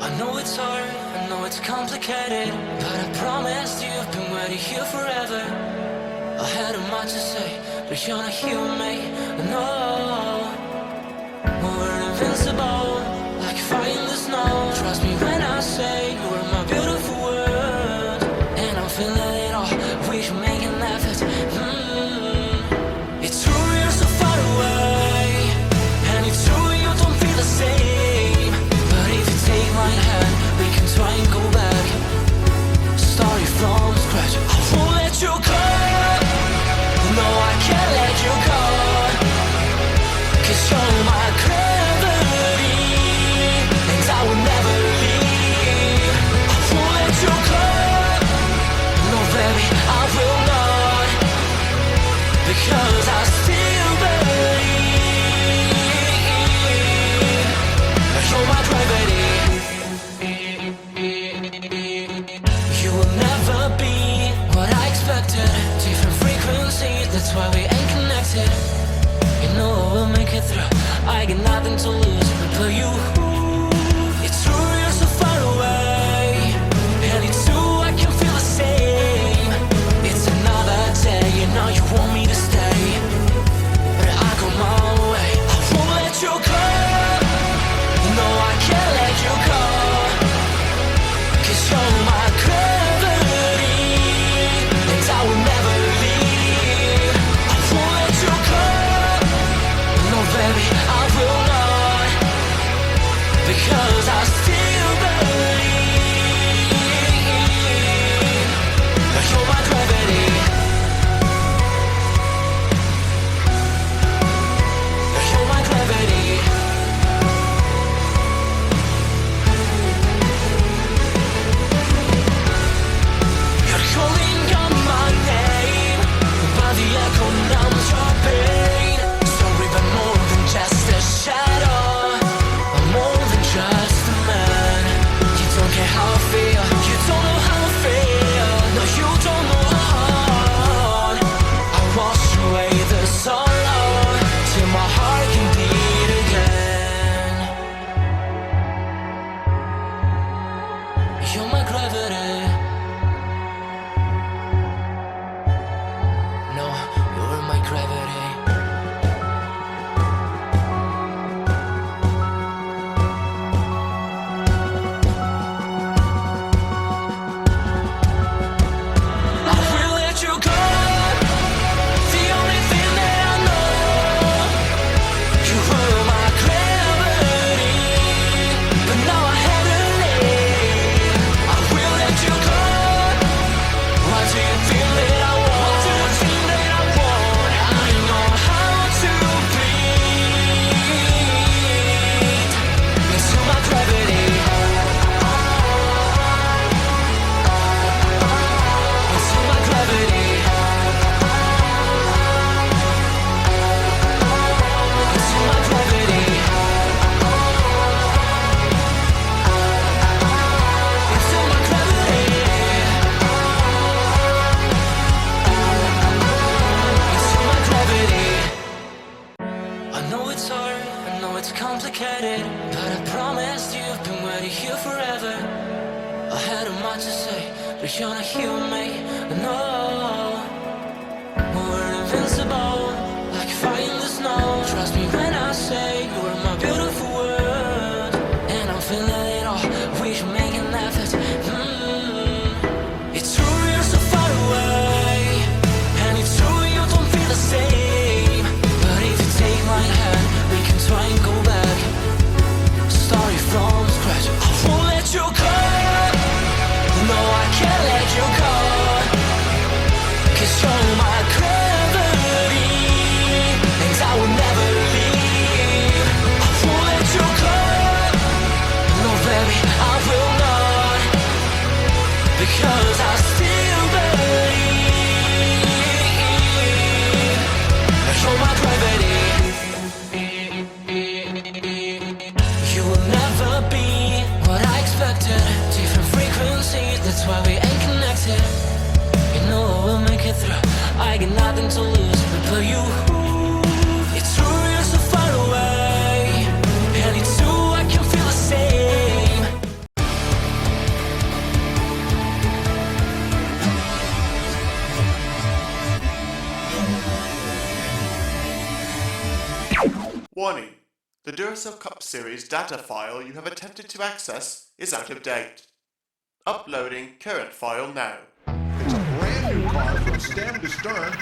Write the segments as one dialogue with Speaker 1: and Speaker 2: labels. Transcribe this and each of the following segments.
Speaker 1: I know it's hard, I know it's complicated, but I promised you I've been waiting here forever. I had a much to say, but you're not here with me, no. We're invincible, like fire in the snow. Trust me when I say you are my beautiful world, and I'm feeling it all, we should make an effort. It's true you're so far away, and it's true you don't feel the same. But if you take my hand, we can try and go back, starting from scratch. I won't let you go, no I can't let you go, 'cause you're my gravity, and I will never leave. I won't let you go, no baby I will not, because I still believe. You're my gravity. You will never be what I expected. Different frequencies, that's why we ain't connected. You know I will make it through, I got nothing to lose but you. It's true you're so far away, and it's true I can feel the same. It's another day, you know you want me to stay, but I go my way. I won't let you go, no I can't let you go, 'cause you're my gravity, and I will never leave. I won't let you go, no baby I will not, because I still believe. You're my gravity. You're my gravity. You're calling out my name, but the echo numbs your pain. Sorry, but more than just a shadow, I'm more than just a man. You don't care how I feel, you don't know how I feel. No, you don't know how. I wash away the sorrow till my heart can beat again. You're my gravity. No, you're my gravity. I will let you go, the only thing that I know. You were my gravity, but now I have to leave. I will let you go. Why do you feel that I want? What do you think that I want? I know how to breathe into my gravity, into my gravity, into my gravity, into my gravity, into my gravity. I know it's hard, I know it's complicated, but I promised you I've been waiting here forever. I had a much to say, but you're not here with me, no. We're invincible, like fire in the snow. Trust me when I say you are my beautiful world, and I'm feeling it all, we should make an effort. It's true you're so far away, and it's true you don't feel the same. But if you take my hand, we can try and go back, starting from scratch. I won't let you go, no I can't let you go, 'cause you're my gravity, and I will never leave. I won't let you go, no baby I will not.
Speaker 2: Warning: the Duracell Cup Series data file you have attempted to access is out of date. Uploading current file now.
Speaker 3: It's a brand new car from stem to stern,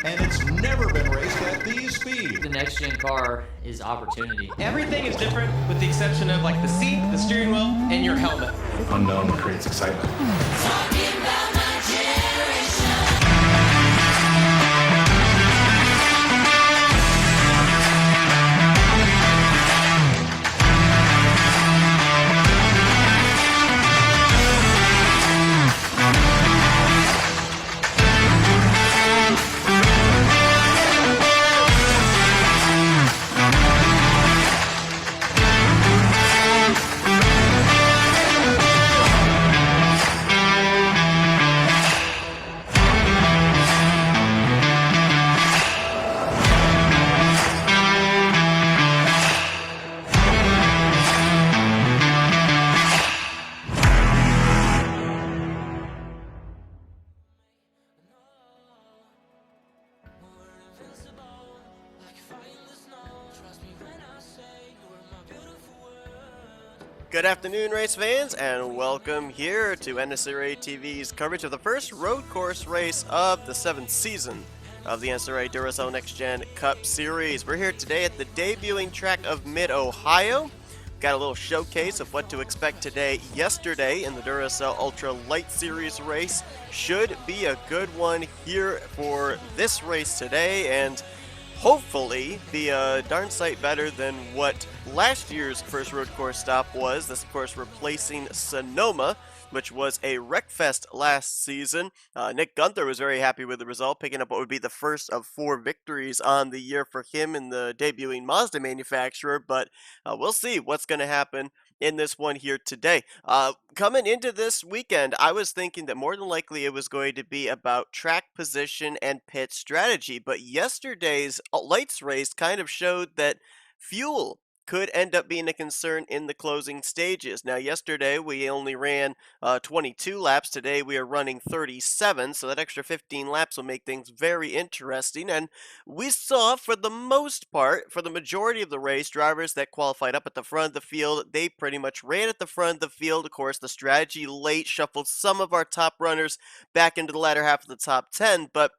Speaker 3: and it's never been raced at these speeds.
Speaker 4: The next gen car is opportunity.
Speaker 5: Everything is different with the exception of like the seat, the steering wheel, and your helmet.
Speaker 6: Unknown creates excitement.
Speaker 1: Talking about my generation.
Speaker 7: Good afternoon, race fans, and welcome here to NNSCRA TV's coverage of the first road course race of the 7th season of the NNSCRA Duracell Next Gen Cup Series. We're here today at the debuting track of Mid-Ohio. Got a little showcase of what to expect today. Yesterday in the Duracell Ultra Light Series race should be a good one here for this race today, and hopefully be a darn sight better than what last year's first road course stop was. This, of course, replacing Sonoma, which was a wreckfest last season. Nick Gunther was very happy with the result, picking up what would be the first of 4 victories on the year for him in the debuting Mazda manufacturer, but we'll see what's going to happen in this one here today. Coming into this weekend, I was thinking that more than likely it was going to be about track position and pit strategy, but yesterday's lights race kind of showed that fuel could end up being a concern in the closing stages. Now, yesterday we only ran 22 laps. Today we are running 37, so that extra 15 laps will make things very interesting. And we saw, for the most part, for the majority of the race, drivers that qualified up at the front of the field, they pretty much ran at the front of the field. Of course, the strategy late shuffled some of our top runners back into the latter half of the top 10, but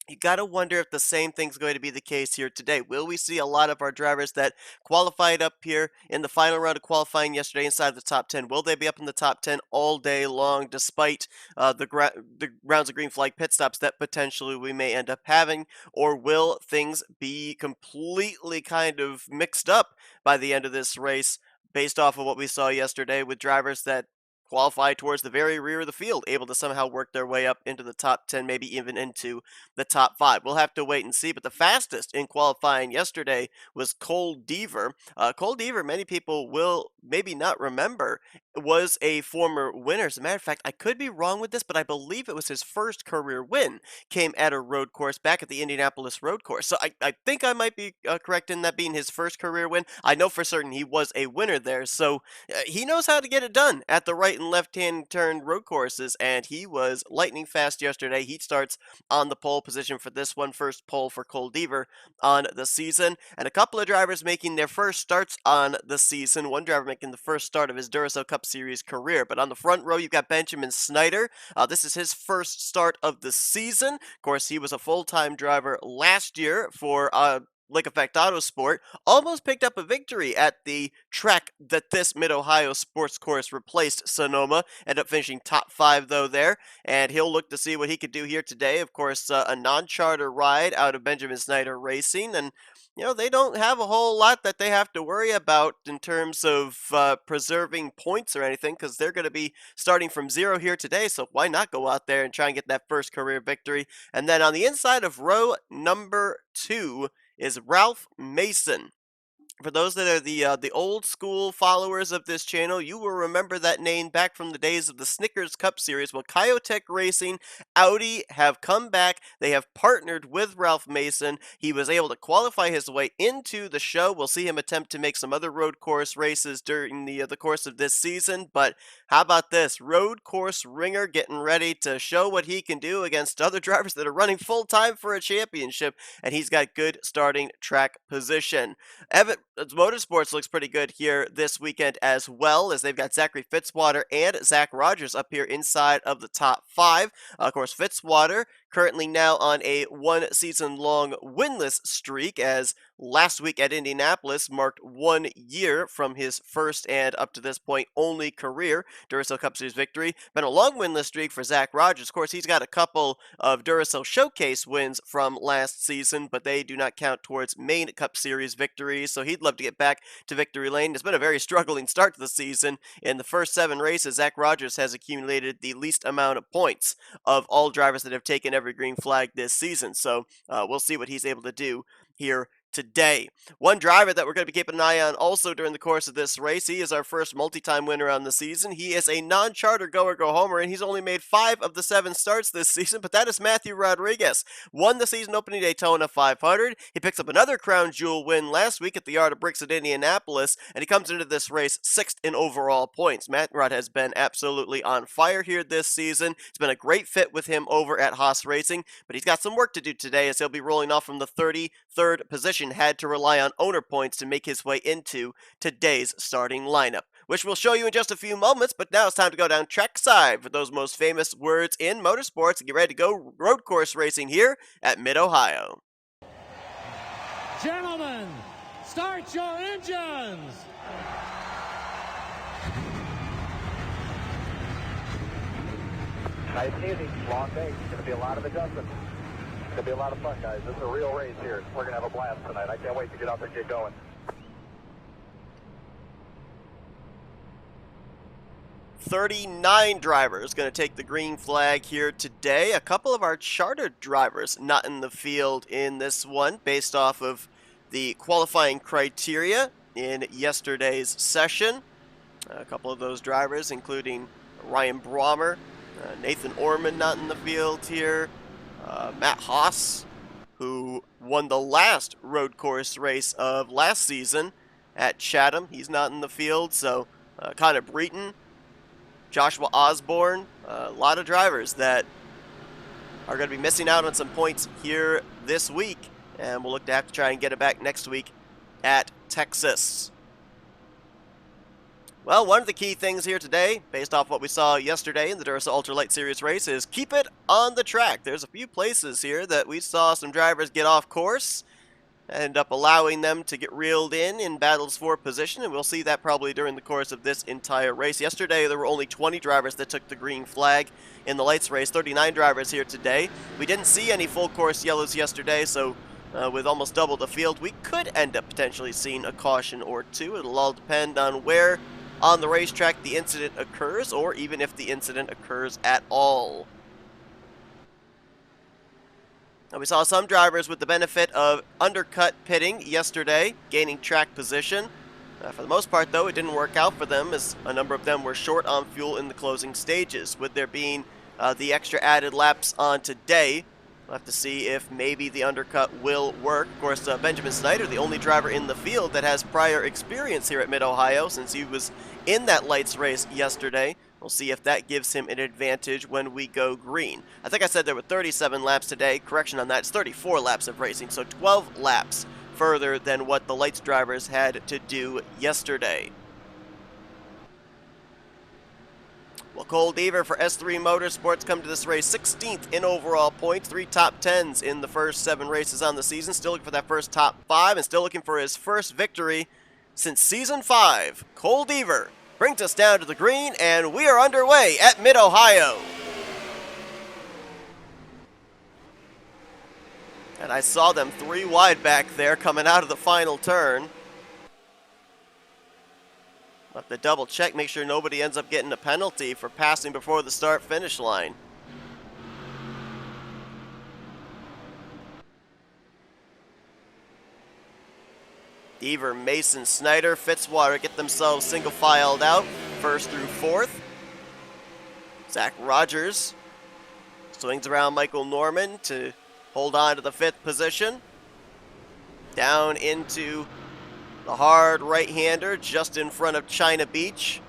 Speaker 7: you got to wonder if the same thing's going to be the case here today. Will we see a lot of our drivers that qualified up here in the final round of qualifying yesterday inside the top 10? Will they be up in the top 10 all day long despite the rounds of green flag pit stops that potentially we may end up having? Or will things be completely kind of mixed up by the end of this race based off of what we saw yesterday with drivers that qualify towards the very rear of the field, able to somehow work their way up into the top 10, maybe even into the top 5. We'll have to wait and see, but the fastest in qualifying yesterday was Cole Deaver. Cole Deaver, many people will maybe not remember, was a former winner. As a matter of fact, I could be wrong with this, but I believe it was his first career win came at a road course back at the Indianapolis road course. So I think I might be correct in that being his first career win. I know for certain he was a winner there, so he knows how to get it done at the right and left-hand turn road courses, and he was lightning fast yesterday. He starts on the pole position for this one, first pole for Cole Deaver on the season, and a couple of drivers making their first starts on the season. One driver making the first start of his Duracell Cup Series career, but on the front row you've got Benjamin Snyder. This is his first start of the season. Of course, he was a full-time driver last year for Lake Effect Autosport, almost picked up a victory at the track that this Mid-Ohio sports course replaced Sonoma. Ended up finishing top 5 though there, and he'll look to see what he could do here today. Of course, a non-charter ride out of Benjamin Snyder Racing, and you know, they don't have a whole lot that they have to worry about in terms of preserving points or anything, because they're going to be starting from 0 here today, so why not go out there and try and get that first career victory? And then on the inside of row number 2 is Ralph Mason. For those that are the old school followers of this channel, you will remember that name back from the days of the Snickers Cup Series. Well, Kyotech Racing, Audi have come back. They have partnered with Ralph Mason. He was able to qualify his way into the show. We'll see him attempt to make some other road course races during the course of this season. But how about this? Road course ringer getting ready to show what he can do against other drivers that are running full time for a championship, and he's got good starting track position. Evan Motorsports looks pretty good here this weekend as well, as they've got Zachary Fitzwater and Zach Rogers up here inside of the top 5. Of course, Fitzwater currently now on a 1-season-long winless streak, as last week at Indianapolis marked 1 year from his first and up to this point only career Duracell Cup Series victory. Been a long winless streak for Zach Rogers. Of course, he's got a couple of Duracell Showcase wins from last season, but they do not count towards main Cup Series victories, so he'd love to get back to victory lane. It's been a very struggling start to the season. In the first 7 races, Zach Rogers has accumulated the least amount of points of all drivers that have taken every green flag this season, so we'll see what he's able to do here today. One driver that we're going to be keeping an eye on also during the course of this race, he is our first multi-time winner on the season. He is a non-charter go-homer, and he's only made 5 of the 7 starts this season, but that is Matthew Rodriguez. Won the season opening Daytona 500. He picks up another crown jewel win last week at the Yard of Bricks at Indianapolis, and he comes into this race 6th in overall points. Matt Rod has been absolutely on fire here this season. It's been a great fit with him over at Haas Racing, but he's got some work to do today, as he'll be rolling off from the 33rd position. Had to rely on owner points to make his way into today's starting lineup, which we'll show you in just a few moments. But now it's time to go down trackside for those most famous words in motorsports and get ready to go road course racing here at Mid-Ohio.
Speaker 8: Gentlemen, start your engines!
Speaker 9: Nice evening, long day. It's going to be a lot of adjustments. It's going to be a lot of fun, guys. This is a real race here. We're going to have a blast tonight. I can't wait to get out there and get going.
Speaker 7: "39 drivers going to take the green flag here today. A couple of our chartered drivers not in the field in this one, based off of the qualifying criteria in yesterday's session. A couple of those drivers, including Ryan Brommer, Nathan Orman not in the field here. Matt Haas, who won the last road course race of last season at Chatham. He's not in the field, so Connor Breton, Joshua Osborne, a lot of drivers that are going to be missing out on some points here this week, and we'll look to have to try and get it back next week at Texas. Well, one of the key things here today, based off what we saw yesterday in the Duracell Ultralight Series race, is keep it on the track. There's a few places here that we saw some drivers get off course, end up allowing them to get reeled in battles for position, and we'll see that probably during the course of this entire race. Yesterday, there were only 20 drivers that took the green flag in the lights race, 39 drivers here today. We didn't see any full course yellows yesterday, so with almost double the field, we could end up potentially seeing a caution or two. It'll all depend on where on the racetrack the incident occurs, or even if the incident occurs at all. Now, we saw some drivers with the benefit of undercut pitting yesterday, gaining track position. For the most part, though, it didn't work out for them, as a number of them were short on fuel in the closing stages. With there being the extra added laps on today, we'll have to see if maybe the undercut will work. Of course, Benjamin Snyder, the only driver in the field that has prior experience here at Mid-Ohio, since he was in that lights race yesterday. We'll see if that gives him an advantage when we go green. I think I said there were 37 laps today. Correction on that, it's 34 laps of racing, so 12 laps further than what the lights drivers had to do yesterday. Well, Cole Deaver for S3 Motorsports come to this race 16th in overall points, 3 top 10s in the first 7 races on the season. Still looking for that first top 5 and still looking for his first victory since Season 5. Cole Deaver brings us down to the green, and we are underway at Mid-Ohio. And I saw them 3 wide back there coming out of the final turn. I'll have to double check, make sure nobody ends up getting a penalty for passing before the start-finish line. Deaver, Mason, Snyder, Fitzwater get themselves single-filed out, first through fourth. Zach Rogers swings around Michael Norman to hold on to the fifth position. Down into the hard right-hander just in front of China Beach.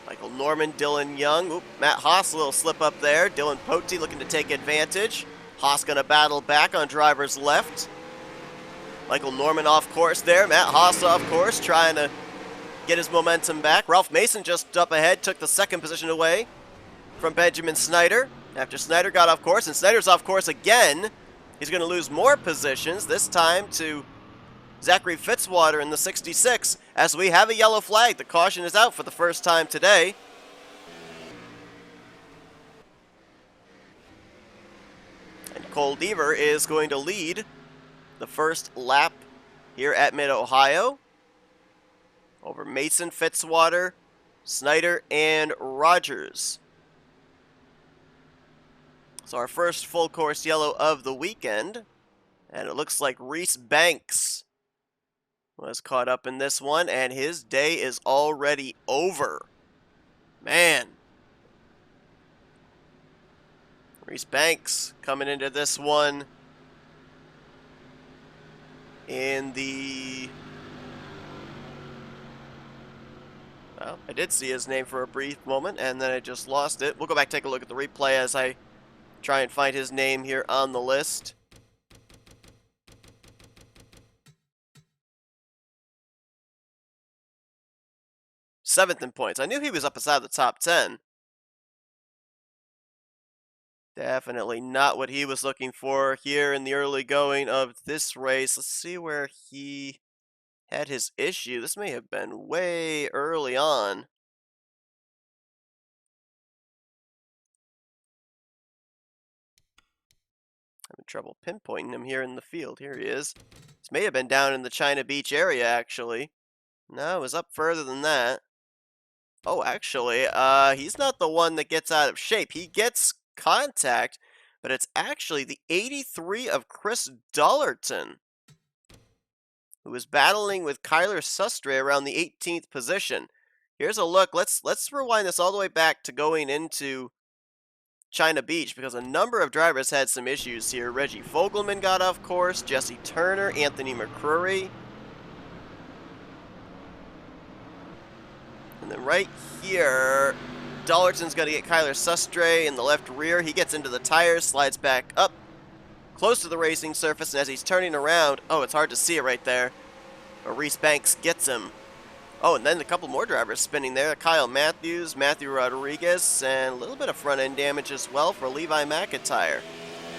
Speaker 7: Michael Norman, Dylan Young. Oop, Matt Haas, a little slip up there. Dylan Pote looking to take advantage. Haas going to battle back on driver's left. Michael Norman off course there. Matt Haas off course, trying to get his momentum back. Ralph Mason just up ahead, took the second position away from Benjamin Snyder. After Snyder got off course, and Snyder's off course again. He's going to lose more positions, this time to Zachary Fitzwater in the 66, as we have a yellow flag. The caution is out for the first time today. And Cole Deaver is going to lead the first lap here at Mid-Ohio over Mason, Fitzwater, Snyder, and Rogers. So our first full course yellow of the weekend, and it looks like Reese Banks was caught up in this one, and his day is already over. Man. Reese Banks coming into this one in the... Well, I did see his name for a brief moment, and then I just lost it. We'll go back and take a look at the replay as I try and find his name here on the list. Seventh in points. I knew he was up inside the top 10. Definitely not what he was looking for here in the early going of this race. Let's see where he had his issue. This may have been way early on. Having trouble pinpointing him here in the field. Here he is. This may have been down in the China Beach area, actually. No, it was up further than that. Oh, actually, he's not the one that gets out of shape. He gets contact, but it's actually the 83 of Chris Dollerton, who was battling with Kyler Sustre around the 18th position. Here's a look. Let's rewind this all the way back to going into China Beach, because a number of drivers had some issues here. Reggie Fogelman got off course, Jesse Turner, Anthony McCrory. And then right here, Dollerton's going to get Kyler Sustre in the left rear. He gets into the tires, slides back up, close to the racing surface, and as he's turning around, oh, it's hard to see it right there, but Reese Banks gets him. Oh, and then a couple more drivers spinning there. Kyle Matthews, Matthew Rodriguez, and a little bit of front-end damage as well for Levi McIntyre.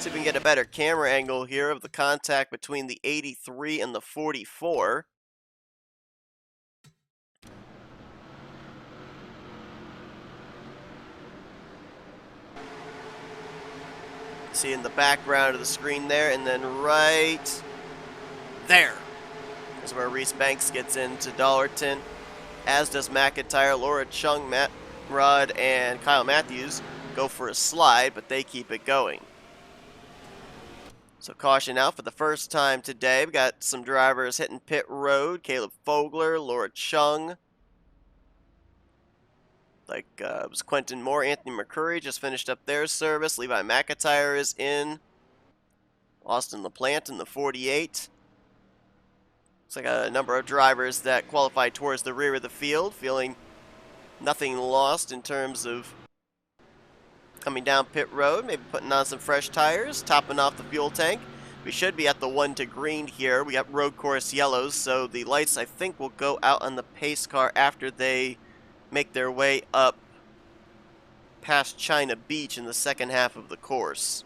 Speaker 7: See if we can get a better camera angle here of the contact between the 83 and the 44. See in the background of the screen there, and then right there is where Reese Banks gets into Dollerton, as does McIntyre. Laura Chung, Matt Rod, and Kyle Matthews go for a slide, but they keep it going. So caution out for the first time today. We got some drivers hitting pit road. Caleb Fogler, Laura Chung. It was Quentin Moore, Anthony McCurry just finished up their service. Levi McIntyre is in. Austin LaPlante in the 48. Looks like a number of drivers that qualified towards the rear of the field, feeling nothing lost in terms of coming down pit road, maybe putting on some fresh tires, topping off the fuel tank. We should be at the 1 to green here. We got road course yellows, so the lights I think will go out on the pace car after they make their way up past China Beach in the second half of the course.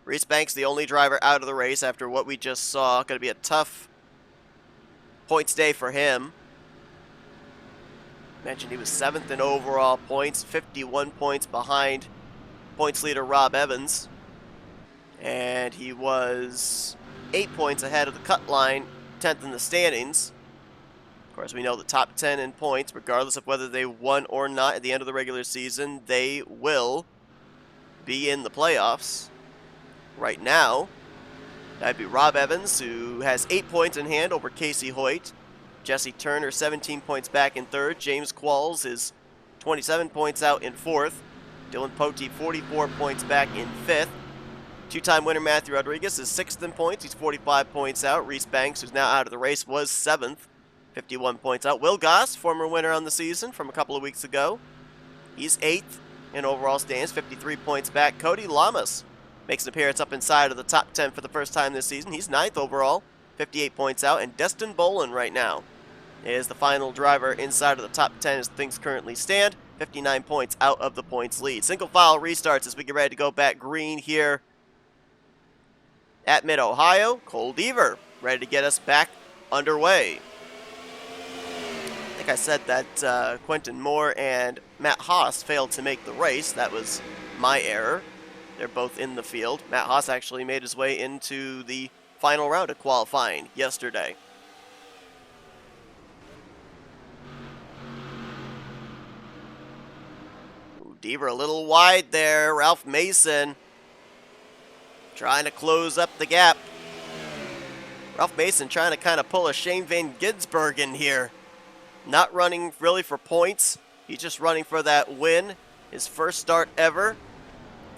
Speaker 7: Reese Banks, the only driver out of the race after what we just saw. Going to be a tough points day for him. Mentioned he was 7th in overall points, 51 points behind points leader Rob Evans. And he was 8 points ahead of the cut line 10th in the standings. Of course, we know the top 10 in points, regardless of whether they won or not at the end of the regular season, they will be in the playoffs. Right now, that'd be Rob Evans, who has 8 points in hand over Casey Hoyt. Jesse Turner, 17 points back in third. James Qualls is 27 points out in fourth. Dylan Pote, 44 points back in fifth. Two-time winner Matthew Rodriguez is 6th in points. He's 45 points out. Reese Banks, who's now out of the race, was 7th. 51 points out. Will Goss, former winner on the season from a couple of weeks ago. He's 8th in overall standings, 53 points back. Cody Lamas makes an appearance up inside of the top 10 for the first time this season. He's 9th overall, 58 points out. And Destin Bolin right now is the final driver inside of the top 10 as things currently stand. 59 points out of the points lead. Single file restarts as we get ready to go back green here at Mid-Ohio. Cole Deaver ready to get us back underway. I said that Quentin Moore and Matt Haas failed to make the race. That was my error. They're both in the field. Matt Haas actually made his way into the final round of qualifying yesterday. Ooh, Deaver a little wide there. Ralph Mason trying to close up the gap. Ralph Mason trying to kind of pull a Shane Van Gisbergen here. Not running really for points. He's just running for that win. His first start ever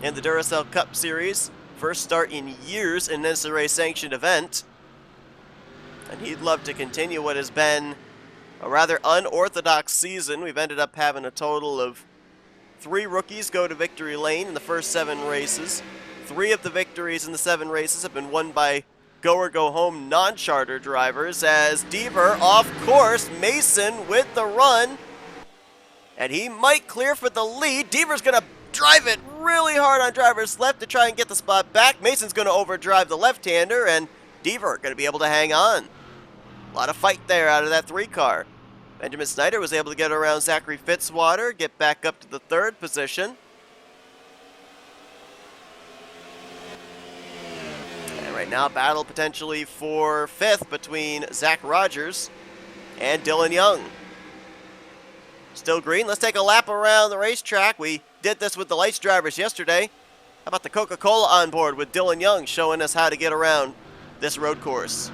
Speaker 7: in the Duracell Cup Series. First start in years in an NNSCRA sanctioned event. And he'd love to continue what has been a rather unorthodox season. We've ended up having a total of 3 rookies go to victory lane in the first 7 races. 3 of the victories in the 7 races have been won by go or go home non-charter drivers, as Deaver off course. Mason with the run, and he might clear for the lead. Deaver's gonna drive it really hard on driver's left to try and get the spot back. Mason's gonna overdrive the left-hander, and Deaver gonna be able to hang on. A lot of fight there out of that 3 car. Benjamin Snyder was able to get around Zachary Fitzwater, get back up to the 3rd position. Right now, battle potentially for 5th between Zach Rogers and Dylan Young. Still green. Let's take a lap around the racetrack. We did this with the lights drivers yesterday. How about the Coca-Cola on board with Dylan Young showing us how to get around this road course?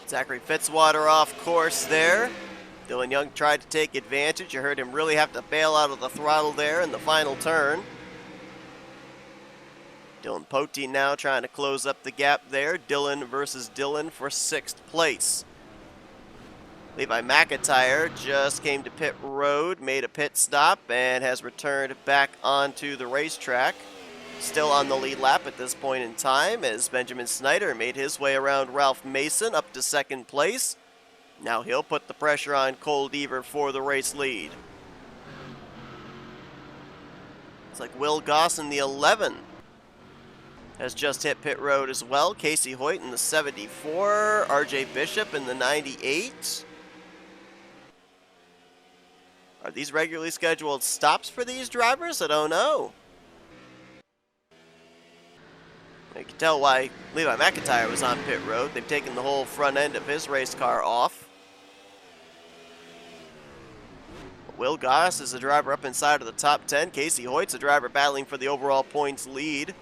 Speaker 7: Zachary Fitzwater off course there. Dylan Young tried to take advantage. You heard him really have to bail out of the throttle there in the final turn. Dylan Pote now trying to close up the gap there. Dylan versus Dylan for 6th place. Levi McIntyre just came to pit road, made a pit stop, and has returned back onto the racetrack. Still on the lead lap at this point in time, as Benjamin Snyder made his way around Ralph Mason up to 2nd place. Now he'll put the pressure on Cole Deaver for the race lead. It's like Will Goss in the 11 has just hit pit road as well. Casey Hoyt in the 74, RJ Bishop in the 98. Are these regularly scheduled stops for these drivers? I don't know. You can tell why Levi McIntyre was on pit road. They've taken the whole front end of his race car off. Will Goss is a driver up inside of the top 10. Casey Hoyt's a driver battling for the overall points lead.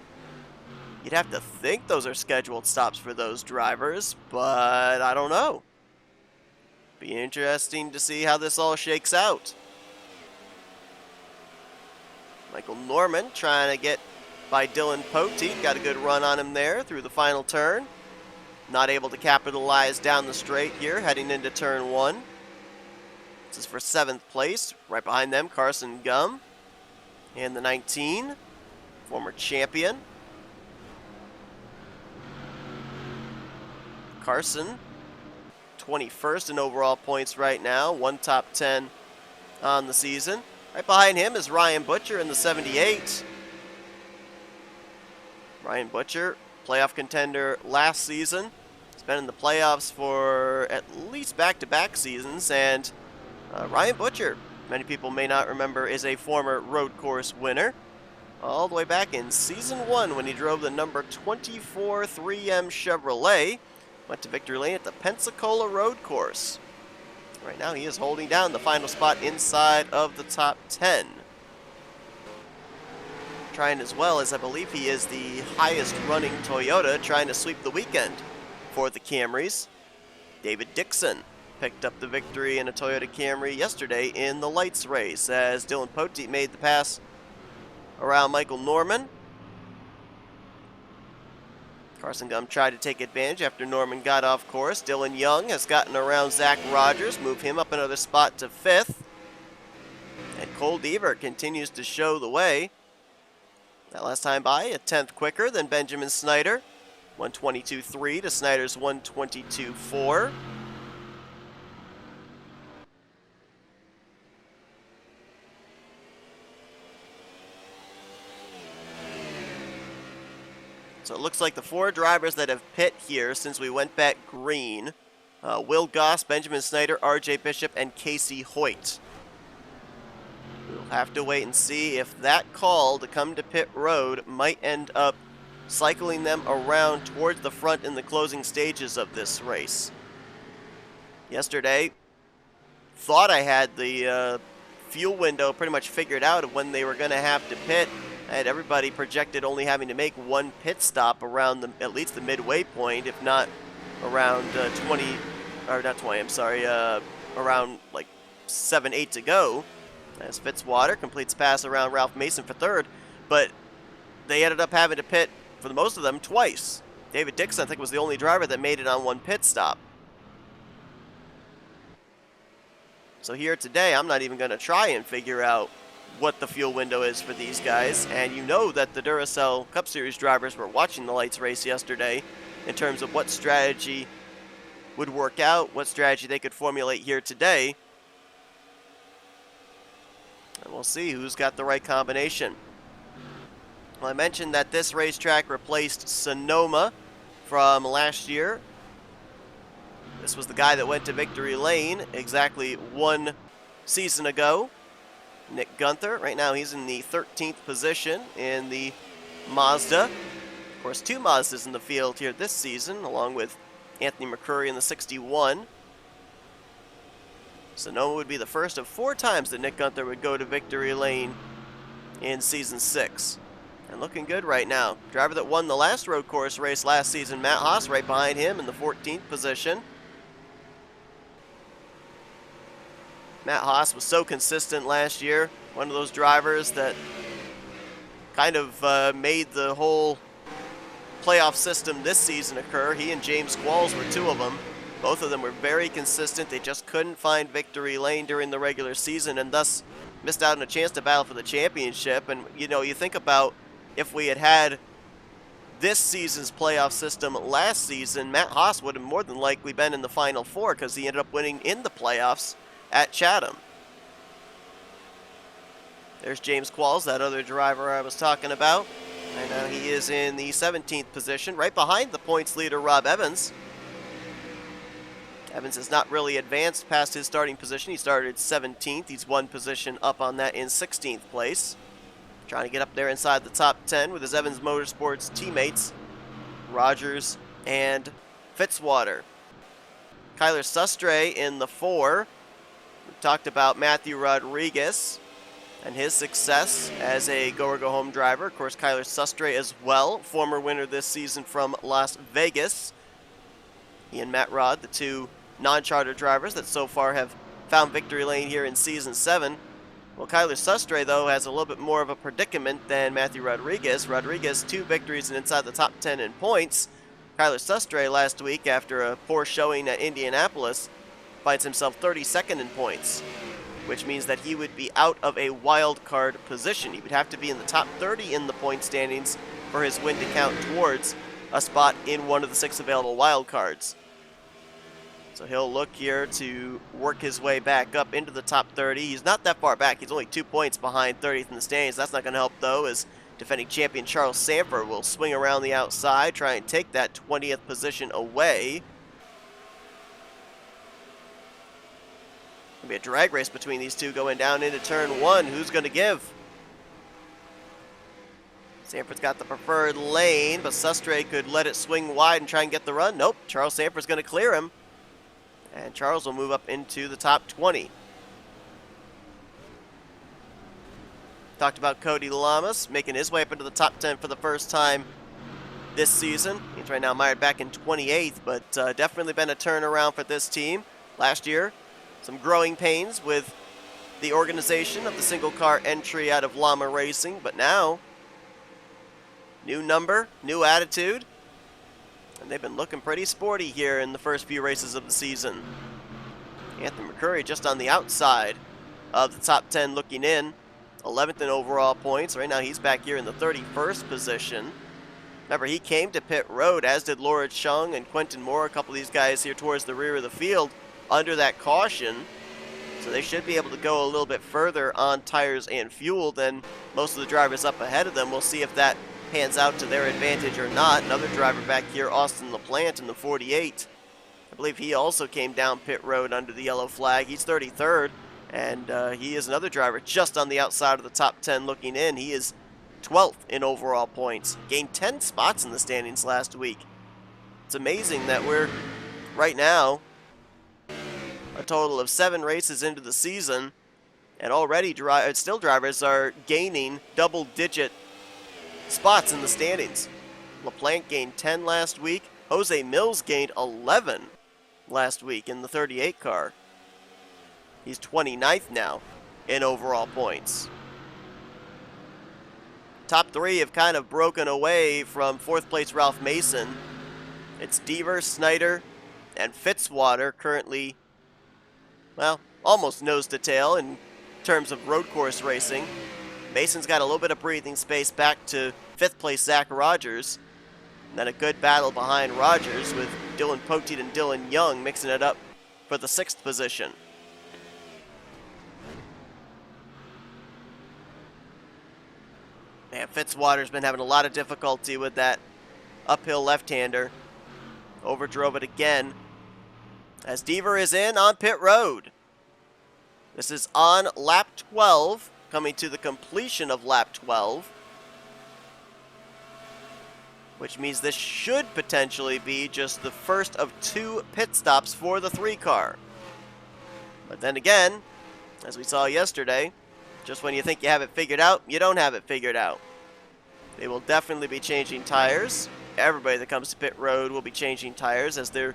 Speaker 7: You'd have to think those are scheduled stops for those drivers, but I don't know. Be interesting to see how this all shakes out. Michael Norman trying to get by Dylan Poteet. Got a good run on him there through the final turn. Not able to capitalize down the straight here, heading into turn 1. This is for 7th place. Right behind them, Carson Gum in the 19, former champion. Carson, 21st in overall points right now, 1 top 10 on the season. Right behind him is Ryan Butcher in the 78. Ryan Butcher, playoff contender last season. He's been in the playoffs for at least back-to-back seasons, and Ryan Butcher, many people may not remember, is a former road course winner. All the way back in Season 1 when he drove the number 24 3M Chevrolet. Went to victory lane at the Pensacola Road Course. Right now he is holding down the final spot inside of the top 10. Trying as well as I believe he is the highest running Toyota, trying to sweep the weekend for the Camrys. David Dixon picked up the victory in a Toyota Camry yesterday in the lights race as Dylan Poteet made the pass around Michael Norman. Carson Gum tried to take advantage after Norman got off course. Dylan Young has gotten around Zach Rogers, moved him up another spot to 5th. And Cole Deaver continues to show the way. That last time by, a 10th quicker than Benjamin Snyder. 122.3 to Snyder's 122.4. So it looks like the 4 drivers that have pit here since we went back green. Will Goss, Benjamin Snyder, RJ Bishop, and Casey Hoyt. We'll have to wait and see if that call to come to pit road might end up cycling them around towards the front in the closing stages of this race. Yesterday, thought I had the fuel window pretty much figured out of when they were going to have to pit. I had everybody projected only having to make 1 pit stop around at least the midway point, if not around 20, or not 20, I'm sorry, around like 7, 8 to go. As Fitzwater completes pass around Ralph Mason for 3rd, but they ended up having to pit, for the most of them, twice. David Dixon, I think, was the only driver that made it on 1 pit stop. So here today, I'm not even going to try and figure out what the fuel window is for these guys, and you know that the Duracell Cup Series drivers were watching the lights race yesterday in terms of what strategy would work out, what strategy they could formulate here today. And we'll see who's got the right combination. Well, I mentioned that this racetrack replaced Sonoma from last year. This was the guy that went to victory lane exactly 1 season ago. Nick Gunther, right now he's in the 13th position in the Mazda. Of course, 2 Mazdas in the field here this season, along with Anthony McCurry in the 61. Sonoma would be the first of 4 times that Nick Gunther would go to victory lane in Season 6. And looking good right now. Driver that won the last road course race last season, Matt Haas, right behind him in the 14th position. Matt Haas was so consistent last year. One of those drivers that kind of made the whole playoff system this season occur. He and James Qualls were 2 of them. Both of them were very consistent. They just couldn't find victory lane during the regular season and thus missed out on a chance to battle for the championship. And, you know, you think about if we had had this season's playoff system last season, Matt Haas would have more than likely been in the Final 4 because he ended up winning in the playoffs at Chatham. There's James Qualls, that other driver I was talking about. And now he is in the 17th position, right behind the points leader, Rob Evans. Evans has not really advanced past his starting position. He started 17th. He's 1 position up on that in 16th place. Trying to get up there inside the top 10 with his Evans Motorsports teammates, Rogers and Fitzwater. Kyler Sustre in the 4. We talked about Matthew Rodriguez and his success as a go-or-go-home driver. Of course, Kyler Sustre as well, former winner this season from Las Vegas. He and Matt Rod, the two non-charter drivers that so far have found victory lane here in Season 7. Well, Kyler Sustre, though, has a little bit more of a predicament than Matthew Rodriguez. Rodriguez, 2 victories and inside the top 10 in points. Kyler Sustre last week, after a poor showing at Indianapolis, finds himself 32nd in points, which means that he would be out of a wild card position. He would have to be in the top 30 in the point standings for his win to count towards a spot in one of the 6 available wild cards. So he'll look here to work his way back up into the top 30. He's not that far back. He's only 2 points behind 30th in the standings. That's not going to help, though, as defending champion Charles Sanford will swing around the outside, try and take that 20th position away. It'll be a drag race between these two going down into turn 1. Who's going to give? Sanford's got the preferred lane, but Sustre could let it swing wide and try and get the run. Nope, Charles Sanford's going to clear him. And Charles will move up into the top 20. Talked about Cody Lamas making his way up into the top 10 for the first time this season. He's right now mired back in 28th, but definitely been a turnaround for this team. Last year, some growing pains with the organization of the single car entry out of Llama Racing, but now, new number, new attitude. And they've been looking pretty sporty here in the first few races of the season. Anthony McCurry just on the outside of the top 10 looking in. 11th in overall points. Right now he's back here in the 31st position. Remember, he came to pit road, as did Laura Chung and Quentin Moore, a couple of these guys here towards the rear of the field under that caution. So they should be able to go a little bit further on tires and fuel than most of the drivers up ahead of them. We'll see if that pans out to their advantage or not. Another driver back here, Austin LaPlante in the 48. I believe he also came down pit road under the yellow flag. He's 33rd, and he is another driver just on the outside of the top 10 looking in. He is 12th in overall points. Gained 10 spots in the standings last week. It's amazing that we're right now a total of 7 races into the season, and already still drivers are gaining double-digit spots in the standings. LaPlante gained 10 last week. Jose Mills gained 11 last week in the 38 car. He's 29th now in overall points. Top 3 have kind of broken away from 4th place Ralph Mason. It's Deaver, Snyder, and Fitzwater currently, well, almost nose to tail in terms of road course racing. Mason's got a little bit of breathing space back to 5th place Zach Rogers. And then a good battle behind Rogers with Dylan Poteet and Dylan Young mixing it up for the 6th position. Man, Fitzwater's been having a lot of difficulty with that uphill left-hander. Overdrove it again as Deaver is in on pit road. This is on lap 12. Coming to the completion of lap 12, which means this should potentially be just the first of 2 pit stops for the 3 car. But then again, as we saw yesterday, just when you think you have it figured out, you don't have it figured out. They will definitely be changing tires. Everybody that comes to pit road will be changing tires, as there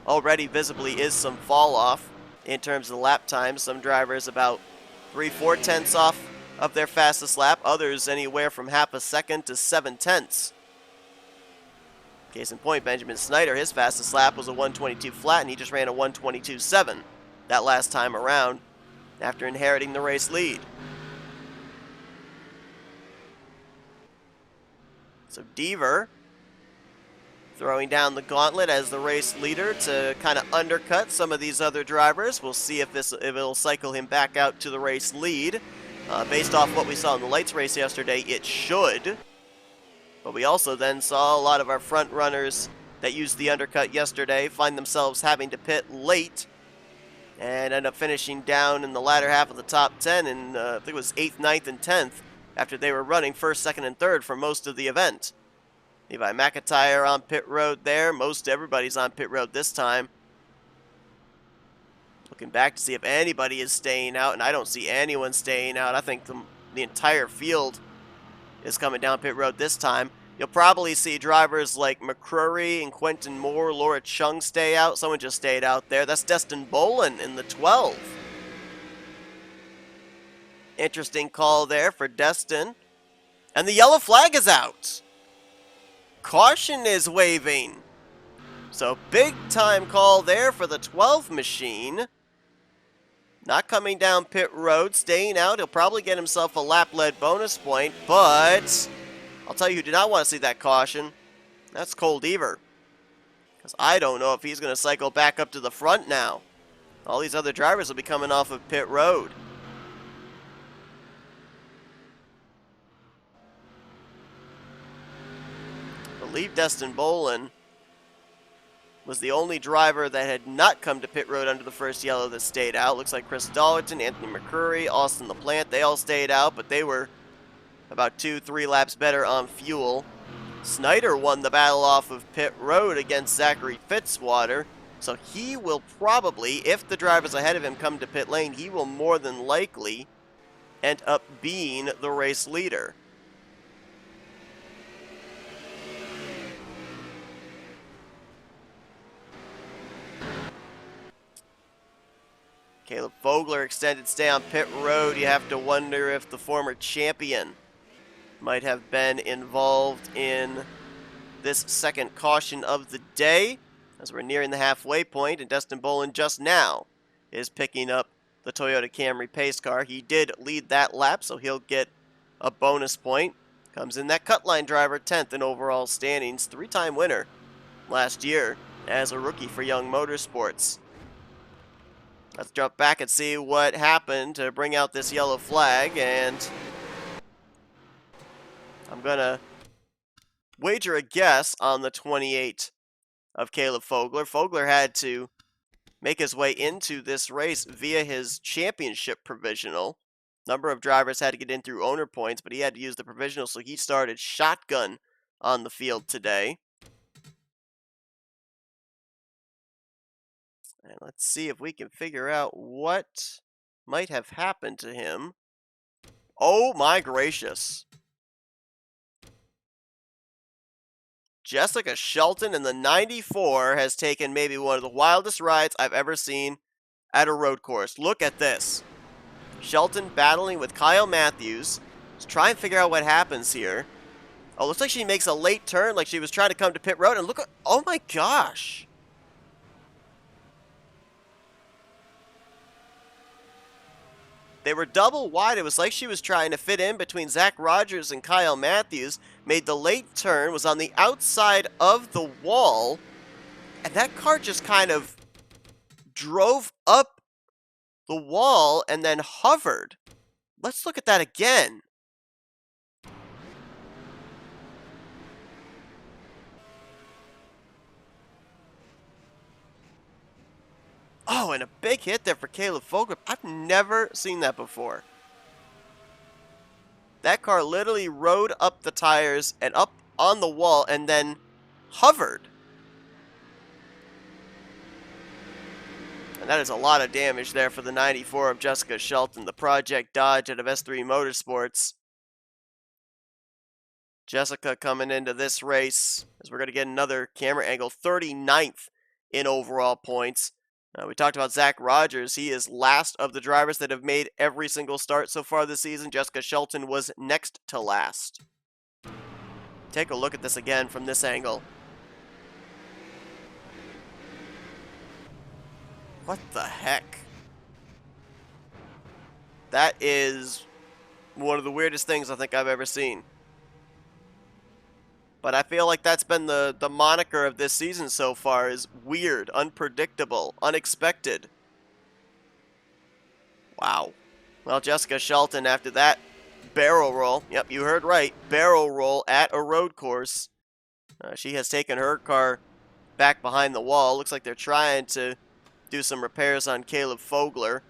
Speaker 7: already visibly is some fall off in terms of the lap time. Some drivers about 3/4 tenths off of their fastest lap, others anywhere from half a second to 7 tenths. Case in point, Benjamin Snyder, his fastest lap was a 1:22 flat, and he just ran a 1:22.7 that last time around after inheriting the race lead. So Deaver throwing down the gauntlet as the race leader to kind of undercut some of these other drivers. We'll see if it'll cycle him back out to the race lead. Based off what we saw in the lights race yesterday, it should. But we also then saw a lot of our front runners that used the undercut yesterday find themselves having to pit late and end up finishing down in the latter half of the top 10 in, I think it was 8th, 9th, and 10th after they were running 1st, 2nd, and 3rd for most of the event. Levi McIntyre on pit road there. Most everybody's on pit road this time. Looking back to see if anybody is staying out, and I don't see anyone staying out. I think the entire field is coming down pit road this time. You'll probably see drivers like McCrory and Quentin Moore, Laura Chung stay out. Someone just stayed out there. That's Destin Bolin in the 12. Interesting call there for Destin. And the yellow flag is out. Caution is waving. So big time call there for the 12 machine. Not coming down pit road, staying out. He'll probably get himself a lap-led bonus point, but I'll tell you who did not want to see that caution. That's Cole Deaver. Because I don't know if he's going to cycle back up to the front now. All these other drivers will be coming off of pit road. I believe Destin Bolin was the only driver that had not come to pit road under the first yellow that stayed out. Looks like Chris Dollerton, Anthony McCurry, Austin LaPlante, they all stayed out, but they were about 2-3 laps better on fuel. Snyder won the battle off of pit road against Zachary Fitzwater, so he will probably, if the drivers ahead of him come to pit lane, he will more than likely end up being the race leader. Caleb Vogler extended stay on pit road. You have to wonder if the former champion might have been involved in this second caution of the day, as we're nearing the halfway point, and Destin Bolin just now is picking up the Toyota Camry pace car. He did lead that lap, so he'll get a bonus point. Comes in that cut line driver, 10th in overall standings, 3-time winner last year as a rookie for Young Motorsports. Let's jump back and see what happened to bring out this yellow flag, and I'm going to wager a guess on the 28 of Caleb Vogler. Vogler had to make his way into this race via his championship provisional. Number of drivers had to get in through owner points, but he had to use the provisional, so he started shotgun on the field today. And let's see if we can figure out what might have happened to him. Oh my gracious. Jessica Shelton in the 94 has taken maybe one of the wildest rides I've ever seen at a road course. Look at this. Shelton battling with Kyle Matthews. Let's try and figure out what happens here. Oh, looks like she makes a late turn, like she was trying to come to pit road, and look at, oh my gosh. They were double wide. It was like she was trying to fit in between Zach Rogers and Kyle Matthews. Made the late turn, was on the outside of the wall, and that car just kind of drove up the wall and then hovered. Let's look at that again. Oh, and a big hit there for Caleb Vogler. I've never seen that before. That car literally rode up the tires and up on the wall and then hovered. And that is a lot of damage there for the 94 of Jessica Shelton, the Project Dodge out of S3 Motorsports. Jessica coming into this race, as we're going to get another camera angle, 39th in overall points. We talked about Zach Rogers. He is last of the drivers that have made every single start so far this season. Jessica Shelton was next to last. Take a look at this again from this angle. What the heck? That is one of the weirdest things I think I've ever seen. But I feel like that's been the moniker of this season so far, is weird, unpredictable, unexpected. Wow. Well, Jessica Shelton, after that barrel roll, yep, you heard right, barrel roll at a road course, she has taken her car back behind the wall. Looks like they're trying to do some repairs on Caleb Vogler,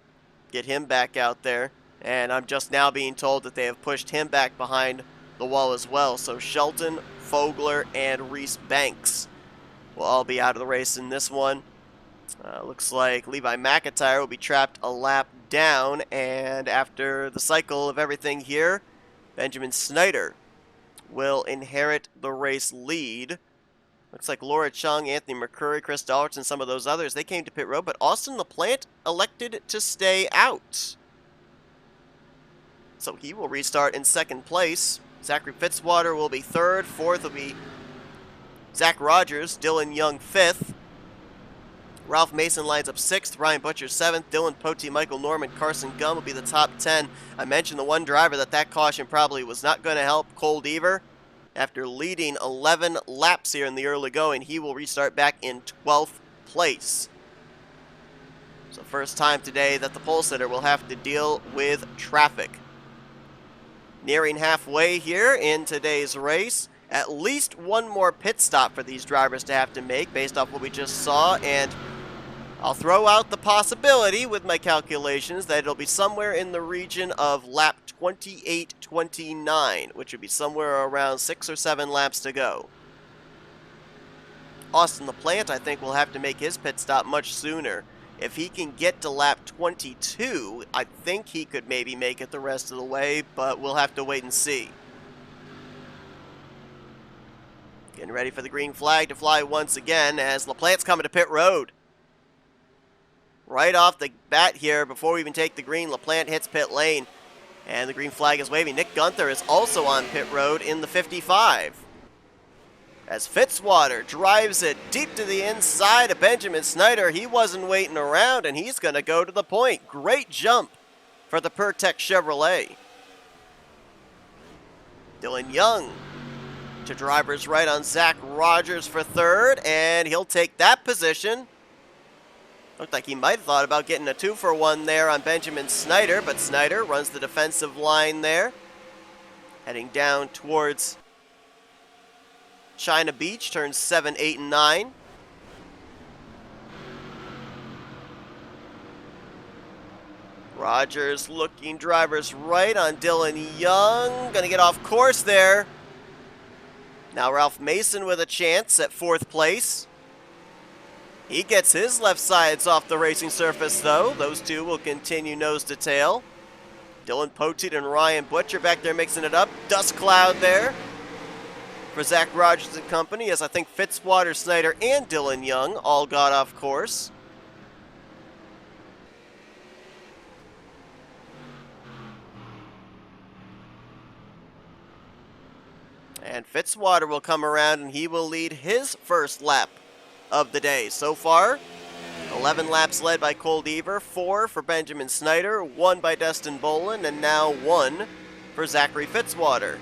Speaker 7: get him back out there. And I'm just now being told that they have pushed him back behind the wall as well. So Shelton, Vogler, and Reese Banks will all be out of the race in this one. Looks like Levi McIntyre will be trapped a lap down, and after the cycle of everything here, Benjamin Snyder will inherit the race lead. Looks like Laura Chung, Anthony McCurry, Chris Dallerton, some of those others, they came to pit road, but Austin LaPlante elected to stay out. So he will restart in second place. Zachary Fitzwater will be third. Fourth will be Zach Rogers. Dylan Young fifth. Ralph Mason lines up sixth. Ryan Butcher seventh. Dylan Pote, Michael Norman, Carson Gum will be the top 10. I mentioned the one driver that caution probably was not going to help, Cole Deaver. After leading 11 laps here in the early going, he will restart back in 12th place. So first time today that the pole sitter will have to deal with traffic. Nearing halfway here in today's race. At least one more pit stop for these drivers to have to make based off what we just saw, and I'll throw out the possibility with my calculations that it'll be somewhere in the region of lap 28-29, which would be somewhere around 6 or 7 laps to go. Austin LaPlante, I think, will have to make his pit stop much sooner. If he can get to lap 22, I think he could maybe make it the rest of the way, but we'll have to wait and see. Getting ready for the green flag to fly once again as LaPlante's coming to pit road. Right off the bat here, before we even take the green, LaPlante hits pit lane. And the green flag is waving. Nick Gunther is also on pit road in the 55. As Fitzwater drives it deep to the inside of Benjamin Snyder, he wasn't waiting around, and he's going to go to the point. Great jump for the Pertec Chevrolet. Dylan Young to driver's right on Zach Rogers for third, and he'll take that position. Looked like he might have thought about getting a 2-for-1 there on Benjamin Snyder, but Snyder runs the defensive line there, heading down towards China Beach, turns 7, 8, and 9. Rogers looking driver's right on Dylan Young. Gonna get off course there. Now Ralph Mason with a chance at 4th place. He gets his left sides off the racing surface, though. Those two will continue nose to tail. Dylan Pote and Ryan Butcher back there mixing it up. Dust cloud there for Zach Rogers and company, as I think Fitzwater, Snyder, and Dylan Young all got off course. And Fitzwater will come around and he will lead his first lap of the day. So far, 11 laps led by Cole Deaver, 4 for Benjamin Snyder, 1 by Dustin Bolin, and now 1 for Zachary Fitzwater.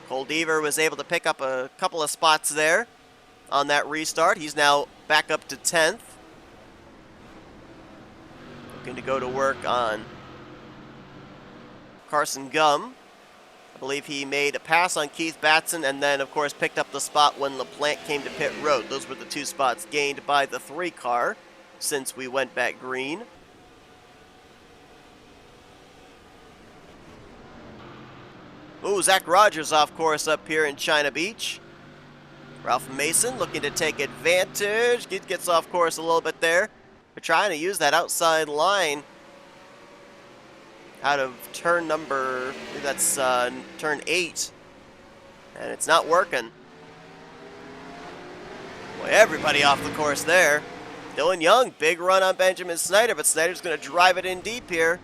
Speaker 7: Cole Deaver was able to pick up a couple of spots there on that restart. He's now back up to 10th. Looking to go to work on Carson Gum. I believe he made a pass on Keith Batson and then, of course, picked up the spot when LaPlante came to pit road. Those were the 2 spots gained by the 3 car since we went back green. Ooh, Zach Rogers off course up here in China Beach. Ralph Mason looking to take advantage. Gets off course a little bit there. They're trying to use that outside line out of turn number, I believe that's turn 8. And it's not working. Boy, everybody off the course there. Dylan Young, big run on Benjamin Snyder, but Snyder's going to drive it in deep here.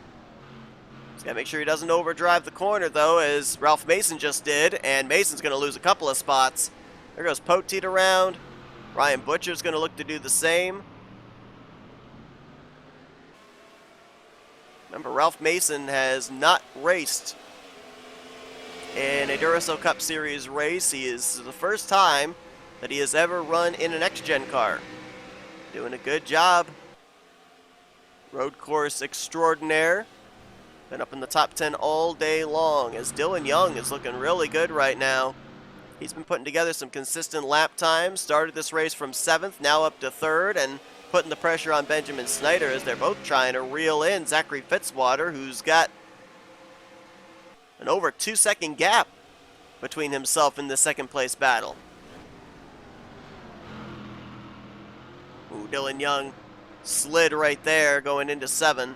Speaker 7: He's got to make sure he doesn't overdrive the corner, though, as Ralph Mason just did, and Mason's going to lose a couple of spots. There goes Poteet around. Ryan Butcher's going to look to do the same. Remember, Ralph Mason has not raced in a Duracell Cup Series race. He is the first time that he has ever run in an X-Gen car. Doing a good job. Road course extraordinaire. Been up in the top 10 all day long, as Dylan Young is looking really good right now. He's been putting together some consistent lap times. Started this race from 7th, now up to 3rd, and putting the pressure on Benjamin Snyder as they're both trying to reel in Zachary Fitzwater, who's got an over 2-second gap between himself and the 2nd place battle. Ooh, Dylan Young slid right there going into 7.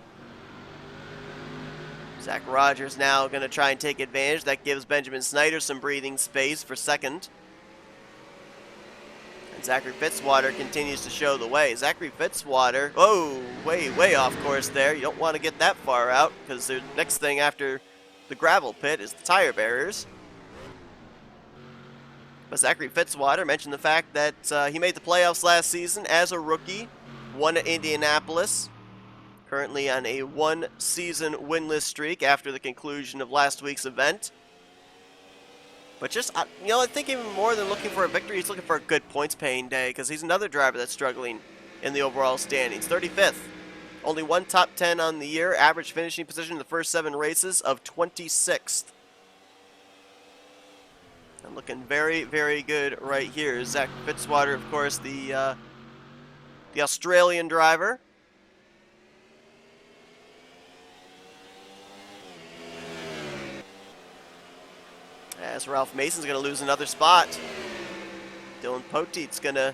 Speaker 7: Zach Rogers now going to try and take advantage. That gives Benjamin Snyder some breathing space for 2nd. And Zachary Fitzwater continues to show the way. Zachary Fitzwater, oh, way off course there. You don't want to get that far out because the next thing after the gravel pit is the tire barriers. But Zachary Fitzwater mentioned the fact that he made the playoffs last season as a rookie, won at Indianapolis, currently on a 1-season winless streak after the conclusion of last week's event. But just, I think even more than looking for a victory, he's looking for a good points-paying day because he's another driver that's struggling in the overall standings. 35th. Only one top 10 on the year. Average finishing position in the first 7 races of 26th. And looking very, very good right here. Zach Fitzwater, of course, the Australian driver. As Ralph Mason's going to lose another spot. Dylan Poteet's going to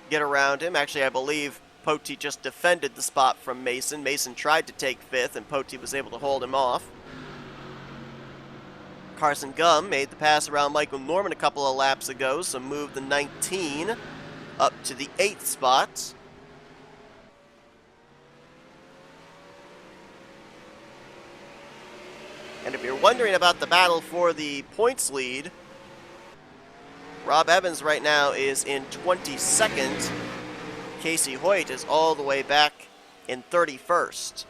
Speaker 7: get around him. Actually, I believe Poteet just defended the spot from Mason. Mason tried to take 5th, and Poteet was able to hold him off. Carson Gum made the pass around Michael Norman a couple of laps ago, so moved the 19 up to the 8th spot. And if you're wondering about the battle for the points lead, Rob Evans right now is in 22nd. Casey Hoyt is all the way back in 31st.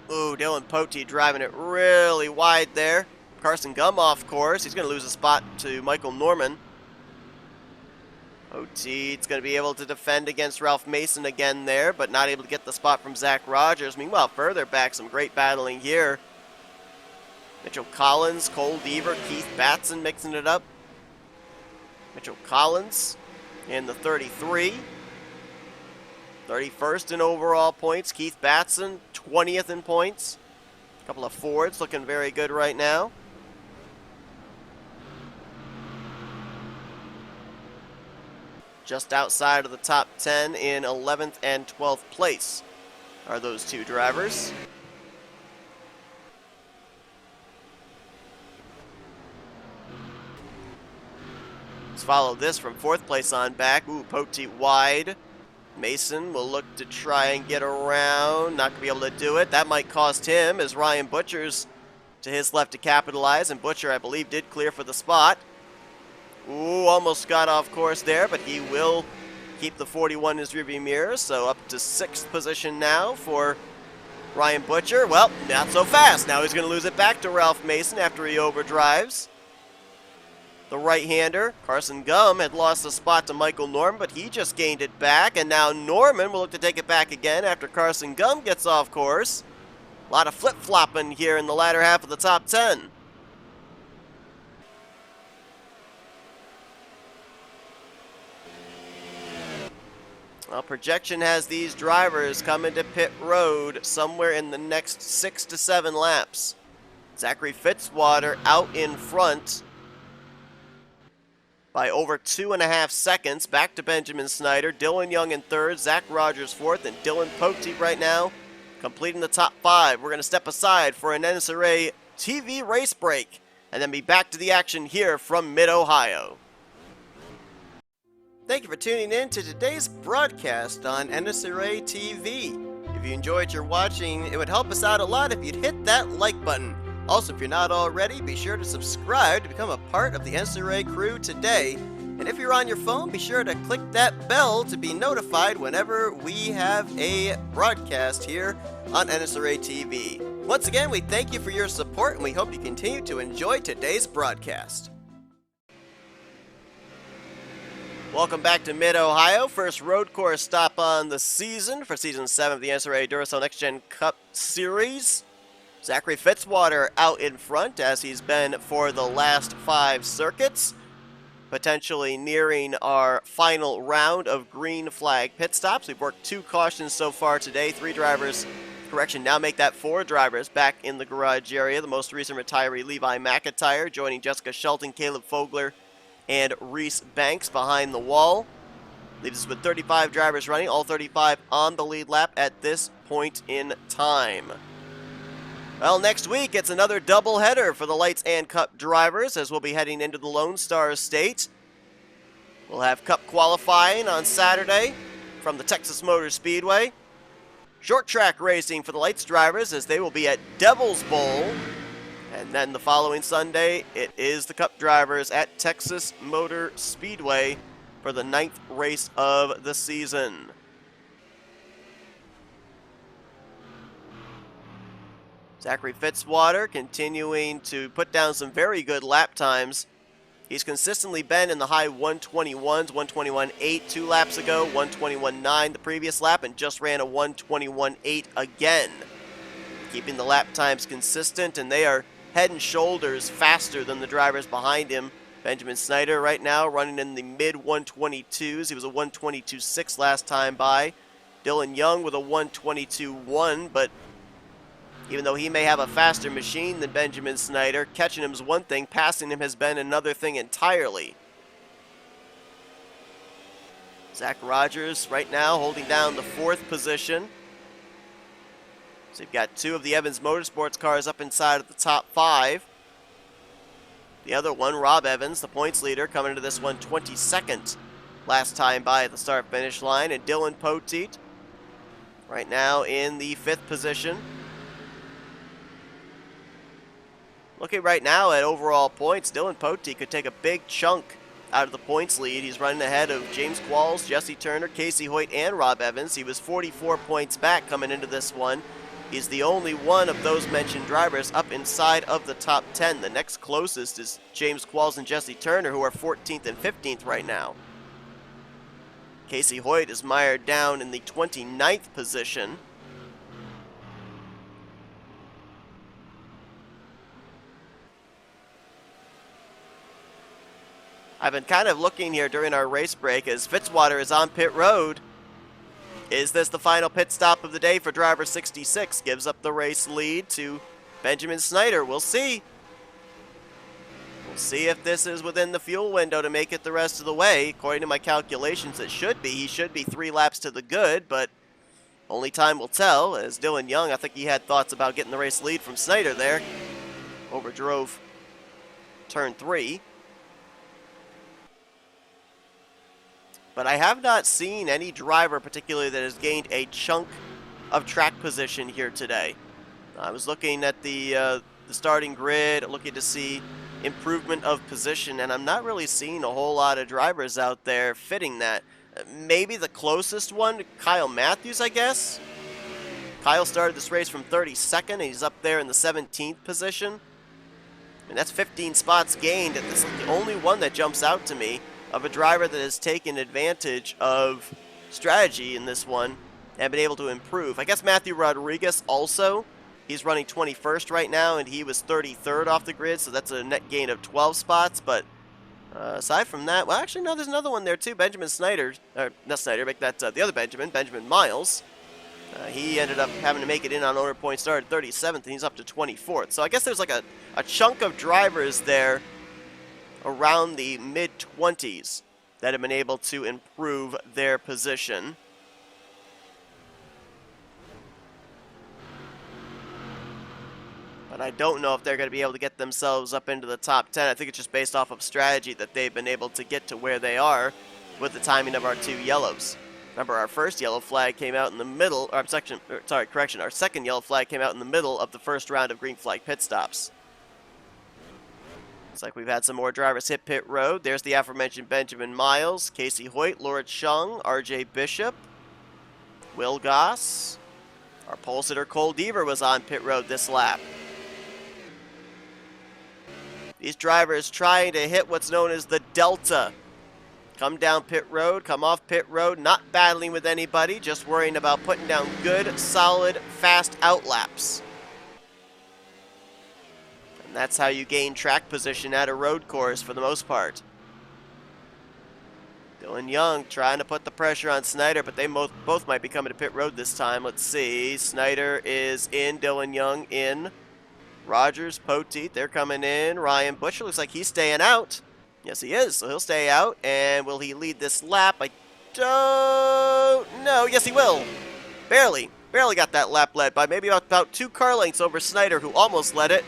Speaker 7: Ooh, Dylan Poteet driving it really wide there. Carson Gum off course. He's going to lose a spot to Michael Norman. Poteet's going to be able to defend against Ralph Mason again there, but not able to get the spot from Zach Rogers. Meanwhile, further back, some great battling here. Mitchell Collins, Cole Deaver, Keith Batson mixing it up. Mitchell Collins in the 33. 31st in overall points. Keith Batson, 20th in points. A couple of Fords looking very good right now. Just outside of the top 10 in 11th and 12th place are those two drivers. Let's follow this from 4th place on back. Ooh, Poteet wide. Mason will look to try and get around. Not going to be able to do it. That might cost him as Ryan Butcher's to his left to capitalize. And Butcher, I believe, did clear for the spot. Ooh, almost got off course there, but he will keep the 41 in his rearview mirror. So up to 6th position now for Ryan Butcher. Well, not so fast. Now he's going to lose it back to Ralph Mason after he overdrives. The right-hander, Carson Gum, had lost the spot to Michael Norman, but he just gained it back. And now Norman will look to take it back again after Carson Gum gets off course. A lot of flip-flopping here in the latter half of the top 10. Well, projection has these drivers coming to pit road somewhere in the next 6 to 7 laps. Zachary Fitzwater out in front by over 2.5 seconds. Back to Benjamin Snyder. Dylan Young in 3rd. Zach Rogers 4th. And Dylan Poteet right now completing the top 5. We're going to step aside for an NNSCRA TV race break and then be back to the action here from Mid-Ohio. Thank you for tuning in to today's broadcast on NNSCRA TV. If you enjoyed your watching, it would help us out a lot if you'd hit that like button. Also, if you're not already, be sure to subscribe to become a part of the NNSCRA crew today. And if you're on your phone, be sure to click that bell to be notified whenever we have a broadcast here on NNSCRA TV. Once again, we thank you for your support, and we hope you continue to enjoy today's broadcast. Welcome back to Mid-Ohio. First road course stop on the season for Season 7 of the NNSCRA Duracell Next Gen Cup Series. Zachary Fitzwater out in front, as he's been for the last 5 circuits. Potentially nearing our final round of green flag pit stops. We've worked 2 cautions so far today. 3 drivers, correction, now make that 4 drivers back in the garage area. The most recent retiree, Levi McIntyre, joining Jessica Shelton, Caleb Fogler, and Reese Banks behind the wall. Leaves us with 35 drivers running, all 35 on the lead lap at this point in time. Well, next week it's another doubleheader for the Lights and Cup drivers as we'll be heading into the Lone Star State. We'll have Cup qualifying on Saturday from the Texas Motor Speedway. Short track racing for the Lights drivers as they will be at Devil's Bowl. And then the following Sunday, it is the Cup drivers at Texas Motor Speedway for the 9th race of the season. Zachary Fitzwater continuing to put down some very good lap times. He's consistently been in the high 121s, 121.8 2 laps ago, 121.9 the previous lap, and just ran a 121.8 again. Keeping the lap times consistent, and they are head and shoulders faster than the drivers behind him. Benjamin Snyder right now running in the mid-122s. He was a 122.6 last time by. Dylan Young with a 122.1, but even though he may have a faster machine than Benjamin Snyder, catching him is one thing, passing him has been another thing entirely. Zach Rogers right now holding down the 4th position. So you've got 2 of the Evans Motorsports cars up inside of the top 5. The other one, Rob Evans, the points leader, coming into this one 22nd last time by at the start-finish line. And Dylan Poteet right now in the 5th position. Looking right now at overall points, Dylan Poteet could take a big chunk out of the points lead. He's running ahead of James Qualls, Jesse Turner, Casey Hoyt, and Rob Evans. He was 44 points back coming into this one. He's the only one of those mentioned drivers up inside of the top 10. The next closest is James Qualls and Jesse Turner, who are 14th and 15th right now. Casey Hoyt is mired down in the 29th position. I've been kind of looking here during our race break as Fitzwater is on pit road. Is this the final pit stop of the day for driver 66? Gives up the race lead to Benjamin Snyder. We'll see. We'll see if this is within the fuel window to make it the rest of the way. According to my calculations, it should be. He should be 3 laps to the good, but only time will tell. As Dylan Young, I think he had thoughts about getting the race lead from Snyder there. Overdrove turn 3. But I have not seen any driver particularly that has gained a chunk of track position here today. I was looking at the starting grid, looking to see improvement of position, and I'm not really seeing a whole lot of drivers out there fitting that. Maybe the closest one, Kyle Matthews, I guess. Kyle started this race from 32nd, and he's up there in the 17th position. And that's 15 spots gained. This is the only one that jumps out to me of a driver that has taken advantage of strategy in this one and been able to improve. I guess Matthew Rodriguez also, he's running 21st right now, and he was 33rd off the grid, so that's a net gain of 12 spots. But aside from that, well, actually, no, there's another one there too. Benjamin Snyder, or not Snyder, make that the other Benjamin Miles. He ended up having to make it in on owner point, started 37th, and he's up to 24th. So I guess there's like a chunk of drivers there around the mid-20s that have been able to improve their position. But I don't know if they're going to be able to get themselves up into the top 10. I think it's just based off of strategy that they've been able to get to where they are with the timing of our 2 yellows. Remember, our first yellow flag came out in the middle, our second yellow flag came out in the middle of the first round of green flag pit stops. Looks like we've had some more drivers hit pit road. There's the aforementioned Benjamin Miles, Casey Hoyt, Laura Chung, RJ Bishop, Will Goss. Our pole sitter Cole Deaver was on pit road this lap. These drivers trying to hit what's known as the Delta. Come down pit road, come off pit road, not battling with anybody, just worrying about putting down good, solid, fast outlaps. That's how you gain track position at a road course for the most part. Dylan Young trying to put the pressure on Snyder, but they both might be coming to pit road this time. Let's see. Snyder is in, Dylan Young in. Rogers, Poteet, they're coming in. Ryan Butcher looks like he's staying out. Yes, he is. So he'll stay out. And will he lead this lap? I don't know. Yes, he will. Barely. Barely got that lap led by maybe about 2 car lengths over Snyder, who almost led it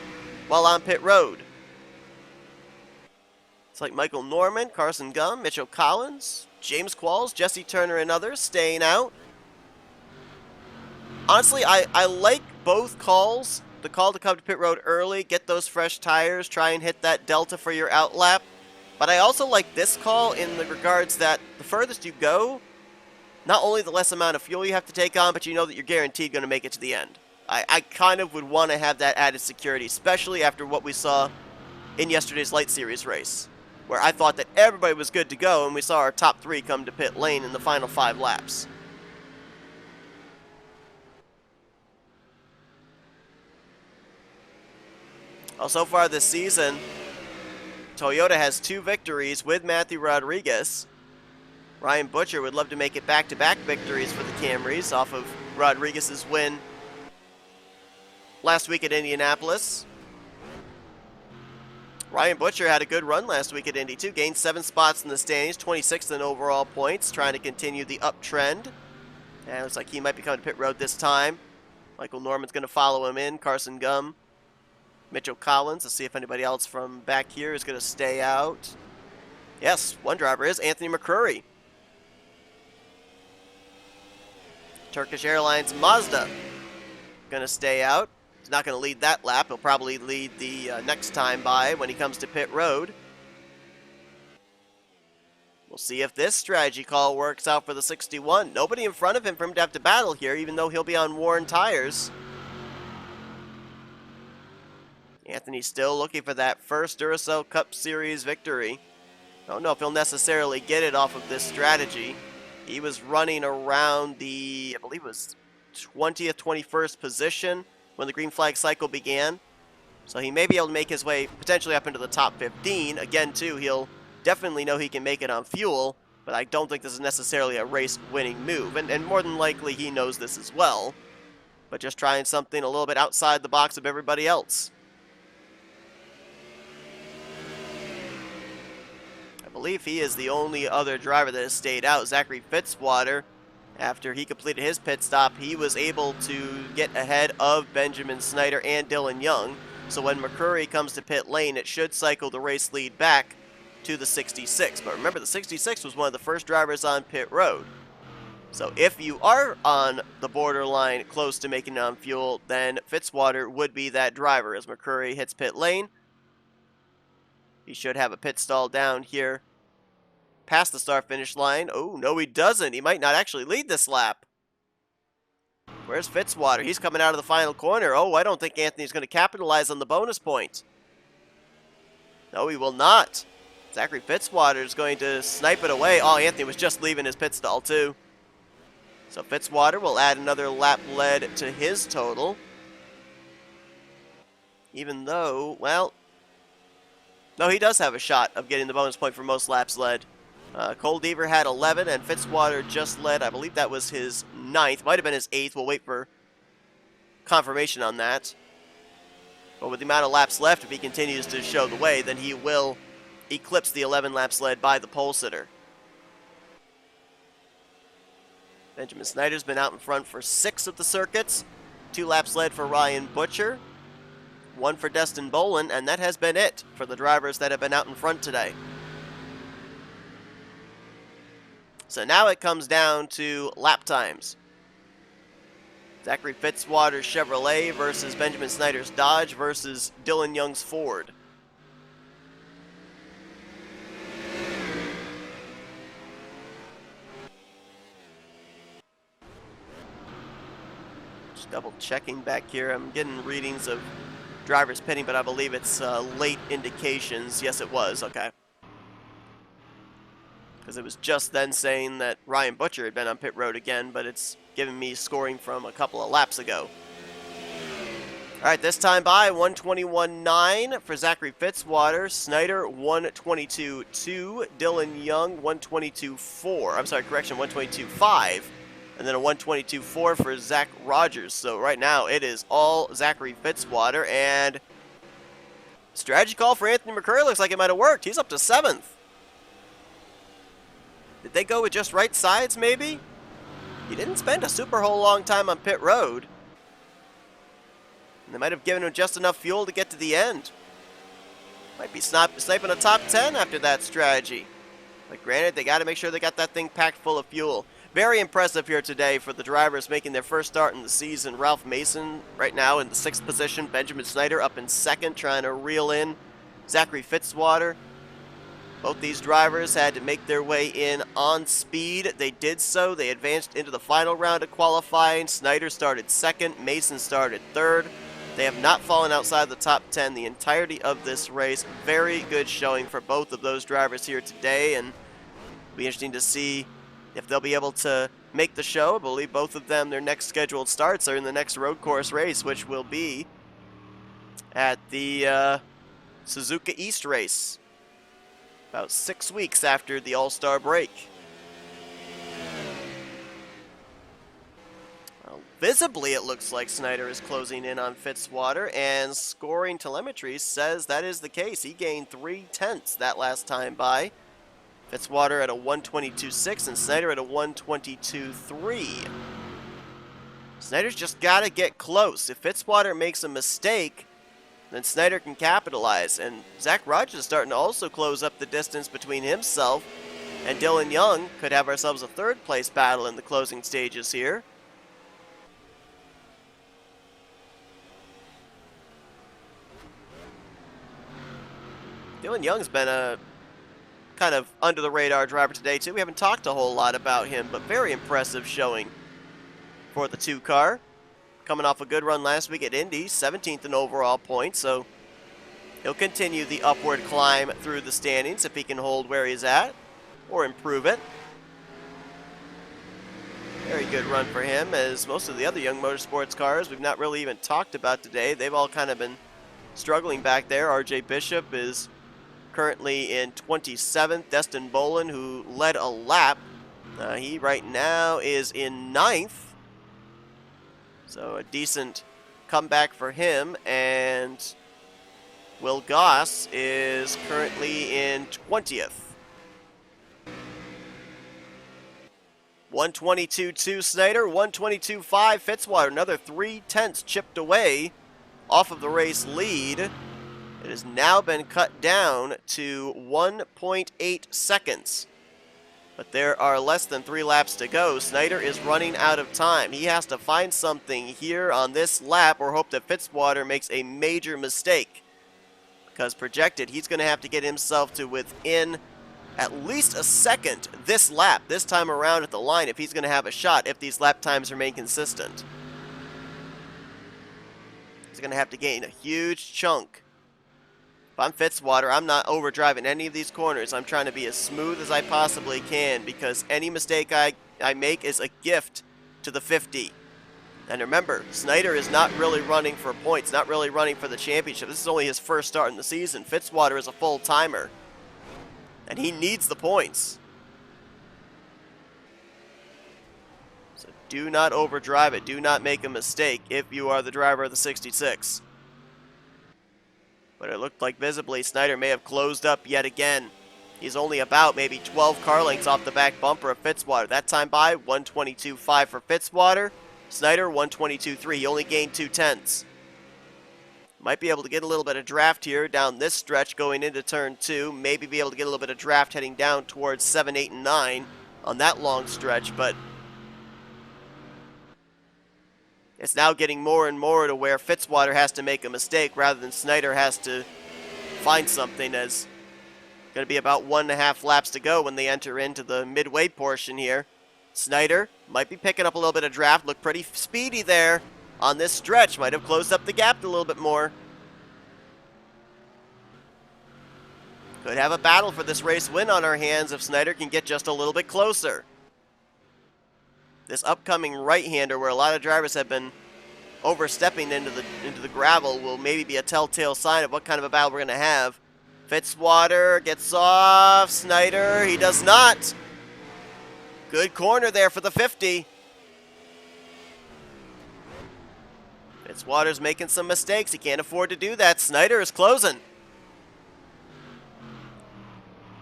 Speaker 7: while on pit road. It's like Michael Norman, Carson Gum, Mitchell Collins, James Qualls, Jesse Turner, and others staying out. Honestly, I like both calls. The call to come to pit road early, get those fresh tires, try and hit that delta for your out lap. But I also like this call in the regards that the furthest you go, not only the less amount of fuel you have to take on, but you know that you're guaranteed going to make it to the end. I kind of would want to have that added security, especially after what we saw in yesterday's Light Series race, where I thought that everybody was good to go, and we saw our top 3 come to pit lane in the final 5 laps. Well, so far this season, Toyota has 2 victories with Matthew Rodriguez. Ryan Butcher would love to make it back-to-back victories for the Camrys off of Rodriguez's win last week at Indianapolis. Ryan Butcher had a good run last week at Indy too, gained 7 spots in the standings, 26th in overall points, trying to continue the uptrend. And it looks like he might be coming to pit road this time. Michael Norman's going to follow him in, Carson Gum, Mitchell Collins. Let's see if anybody else from back here is going to stay out. Yes, one driver is Anthony McCrory. Turkish Airlines Mazda going to stay out. He's not going to lead that lap. He'll probably lead the next time by when he comes to pit road. We'll see if this strategy call works out for the 61. Nobody in front of him for him to have to battle here, even though he'll be on worn tires. Anthony's still looking for that first Duracell Cup Series victory. Don't know if he'll necessarily get it off of this strategy. He was running around the, I believe it was 20th, 21st position when the green flag cycle began. So he may be able to make his way potentially up into the top 15. Again, too, he'll definitely know he can make it on fuel, but I don't think this is necessarily a race-winning move. And more than likely, he knows this as well. But just trying something a little bit outside the box of everybody else. I believe he is the only other driver that has stayed out. Zachary Fitzwater, after he completed his pit stop, he was able to get ahead of Benjamin Snyder and Dylan Young. So when McCrory comes to pit lane, it should cycle the race lead back to the 66. But remember, the 66 was one of the first drivers on pit road. So if you are on the borderline close to making it on fuel, then Fitzwater would be that driver as McCrory hits pit lane. He should have a pit stall down here past the start-finish line. Oh, no, he doesn't. He might not actually lead this lap. Where's Fitzwater? He's coming out of the final corner. Oh, I don't think Anthony's going to capitalize on the bonus point. No, he will not. Zachary Fitzwater is going to snipe it away. Oh, Anthony was just leaving his pit stall, too. So Fitzwater will add another lap led to his total. Even though, well, no, he does have a shot of getting the bonus point for most laps led. Cole Deaver had 11, and Fitzwater just led. I believe that was his 9th. Might have been his 8th. We'll wait for confirmation on that. But with the amount of laps left, if he continues to show the way, then he will eclipse the 11 laps led by the pole sitter. Benjamin Snyder's been out in front for 6 of the circuits. 2 laps led for Ryan Butcher. 1 for Destin Bolin, and that has been it for the drivers that have been out in front today. So now it comes down to lap times. Zachary Fitzwater's Chevrolet versus Benjamin Snyder's Dodge versus Dylan Young's Ford. Just double checking back here. I'm getting readings of drivers pitting, but I believe it's late indications. Yes, it was. Okay. Because it was just then saying that Ryan Butcher had been on pit road again, but it's giving me scoring from a couple of laps ago. All right, this time by 121.9 for Zachary Fitzwater, Snyder 122.2, Dylan Young 122.4. I'm sorry, correction, 122.5, and then a 122.4 for Zach Rogers. So right now it is all Zachary Fitzwater, and Strategy call for Anthony McCurry looks like it might have worked. He's up to 7th. Did they go with just right sides, maybe? He didn't spend a super whole long time on pit road. And they might have given him just enough fuel to get to the end. Might be sniping a top 10 after that strategy. But granted, they got to make sure they got that thing packed full of fuel. Very impressive here today for the drivers making their first start in the season. Ralph Mason right now in the 6th position. Benjamin Snyder up in 2nd, trying to reel in Zachary Fitzwater. Both these drivers had to make their way in on speed. They did so. They advanced into the final round of qualifying. Snyder started 2nd. Mason started 3rd. They have not fallen outside the top 10 the entirety of this race. Very good showing for both of those drivers here today, and it'll be interesting to see if they'll be able to make the show. I believe both of them, their next scheduled starts are in the next road course race, which will be at the Suzuka East race, about 6 weeks after the All-Star break. Well, visibly, it looks like Snyder is closing in on Fitzwater, and scoring telemetry says that is the case. He gained 3/10 that last time by. Fitzwater at a 1:22.6 and Snyder at a 1:22.3. Snyder's just got to get close. If Fitzwater makes a mistake, then Snyder can capitalize. And Zach Rogers is starting to also close up the distance between himself and Dylan Young. Could have ourselves a 3rd place battle in the closing stages here. Dylan Young's been a kind of under the radar driver today too. We haven't talked a whole lot about him, but very impressive showing for the 2 car. Coming off a good run last week at Indy, 17th in overall points, so he'll continue the upward climb through the standings if he can hold where he's at or improve it. Very good run for him, as most of the other Young Motorsports cars we've not really even talked about today. They've all kind of been struggling back there. RJ Bishop is currently in 27th. Destin Bolin, who led a lap, he right now is in 9th. So a decent comeback for him. And Will Goss is currently in 20th. 122.2 Snyder, 122.5 Fitzwater. Another 3/10 chipped away off of the race lead. It has now been cut down to 1.8 seconds. But there are less than 3 laps to go. Snyder is running out of time. He has to find something here on this lap or hope that Fitzwater makes a major mistake. Because projected, he's going to have to get himself to within at least a second this lap, this time around at the line, if he's going to have a shot, if these lap times remain consistent. He's going to have to gain a huge chunk. If I'm Fitzwater, I'm not overdriving any of these corners. I'm trying to be as smooth as I possibly can, because any mistake I make is a gift to the 50. And remember, Snyder is not really running for points, not really running for the championship. This is only his first start in the season. Fitzwater is a full-timer, and he needs the points. So do not overdrive it. Do not make a mistake if you are the driver of the 66. But it looked like visibly Snyder may have closed up yet again. He's only about maybe 12 car lengths off the back bumper of Fitzwater. That time by, 122.5 for Fitzwater. Snyder, 122.3. He only gained 2/10. Might be able to get a little bit of draft here down this stretch going into turn 2. Maybe be able to get a little bit of draft heading down towards 7, 8, and 9 on that long stretch. But it's now getting more and more to where Fitzwater has to make a mistake rather than Snyder has to find something, as going to be about 1.5 laps to go when they enter into the midway portion here. Snyder might be picking up a little bit of draft, looked pretty speedy there on this stretch, might have closed up the gap a little bit more. Could have a battle for this race win on our hands if Snyder can get just a little bit closer. This upcoming right-hander, where a lot of drivers have been overstepping into the gravel, will maybe be a telltale sign of what kind of a battle we're going to have. Fitzwater gets off. Snyder, he does not. Good corner there for the 50. Fitzwater's making some mistakes. He can't afford to do that. Snyder is closing.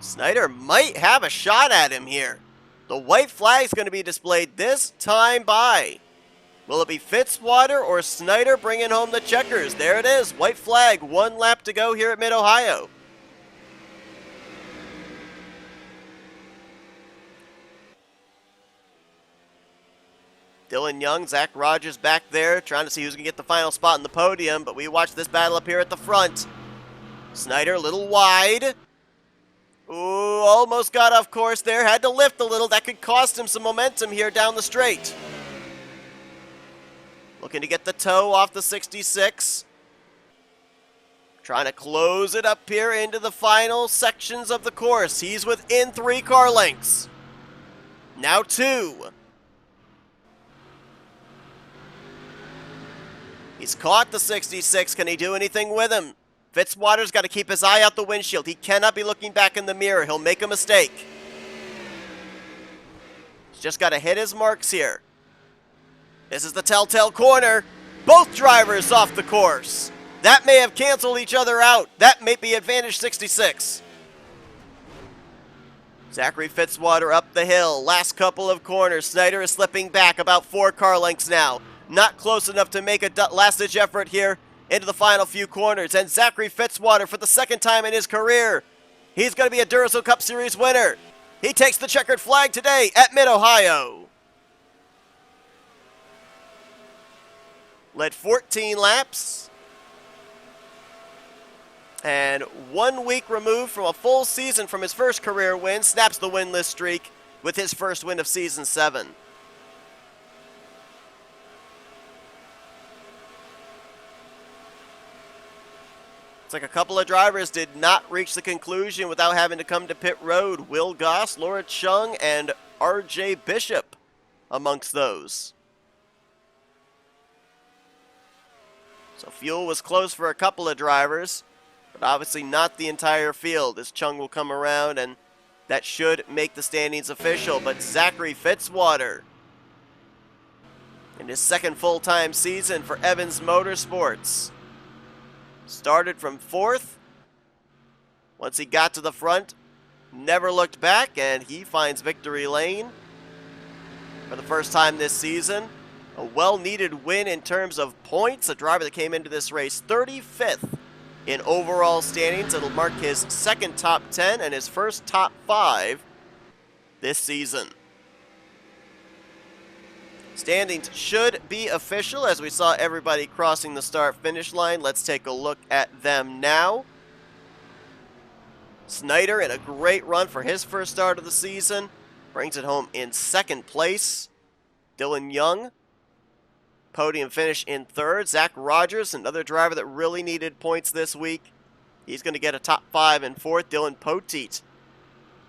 Speaker 7: Snyder might have a shot at him here. The white flag's going to be displayed this time by. Will it be Fitzwater or Snyder bringing home the checkers? There it is. White flag. 1 lap to go here at Mid-Ohio. Dylan Young, Zach Rogers back there trying to see who's going to get the final spot in the podium, but we watch this battle up here at the front. Snyder a little wide. Ooh, almost got off course there. Had to lift a little. That could cost him some momentum here down the straight. Looking to get the toe off the 66. Trying to close it up here into the final sections of the course. He's within 3 car lengths. Now 2. He's caught the 66. Can he do anything with him? Fitzwater's got to keep his eye out the windshield. He cannot be looking back in the mirror. He'll make a mistake. He's just got to hit his marks here. This is the telltale corner. Both drivers off the course. That may have canceled each other out. That may be advantage 66. Zachary Fitzwater up the hill. Last couple of corners. Snyder is slipping back about 4 car lengths now. Not close enough to make a last-ditch effort here into the final few corners. And Zachary Fitzwater, for the 2nd time in his career, he's going to be a Duracell Cup Series winner. He takes the checkered flag today at Mid-Ohio. Led 14 laps. And 1 week removed from a full season from his first career win, snaps the winless streak with his first win of Season 7. It's like a couple of drivers did not reach the conclusion without having to come to pit road. Will Goss, Laura Chung, and R.J. Bishop amongst those. So fuel was close for a couple of drivers, but obviously not the entire field, as Chung will come around, and that should make the standings official. But Zachary Fitzwater, in his 2nd full-time season for Evans Motorsports, started from 4th. Once he got to the front, never looked back, and he finds victory lane for the first time this season. A well-needed win in terms of points. A driver that came into this race 35th in overall standings. It'll mark his 2nd top 10 and his 1st top 5 this season. Standings should be official as we saw everybody crossing the start-finish line. Let's take a look at them now. Snyder in a great run for his first start of the season. Brings it home in 2nd place. Dylan Young, podium finish in 3rd. Zach Rogers, another driver that really needed points this week. He's going to get a top 5 in 4th. Dylan Poteet.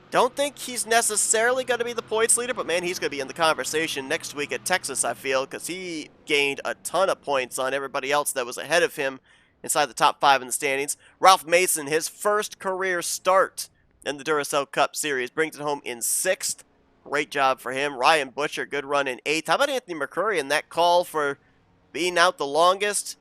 Speaker 7: Don't think he's necessarily going to be the points leader, but man, he's going to be in the conversation next week at Texas, I feel, because he gained a ton of points on everybody else that was ahead of him inside the top 5 in the standings. Ralph Mason, his first career start in the Duracell Cup Series, brings it home in 6th. Great job for him. Ryan Butcher, good run in 8th. How about Anthony McCurry in that call for being out the longest?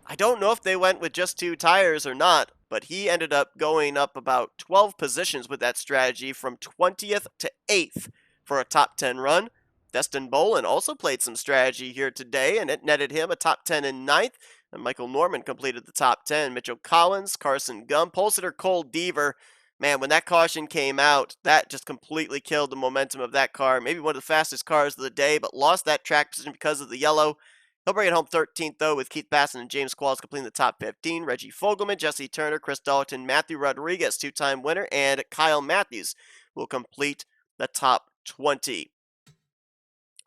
Speaker 7: I don't know if they went with just 2 tires or not, but he ended up going up about 12 positions with that strategy from 20th to 8th for a top 10 run. Destin Bolin also played some strategy here today, and it netted him a top 10 in 9th. And Michael Norman completed the top 10. Mitchell Collins, Carson Gum, pole sitter Cole Deaver. Man, when that caution came out, that just completely killed the momentum of that car. Maybe one of the fastest cars of the day, but lost that track position because of the yellow. He'll bring it home 13th, though, with Keith Basson and James Qualls completing the top 15. Reggie Fogelman, Jesse Turner, Chris Dalton, Matthew Rodriguez, 2-time winner, and Kyle Matthews will complete the top 20.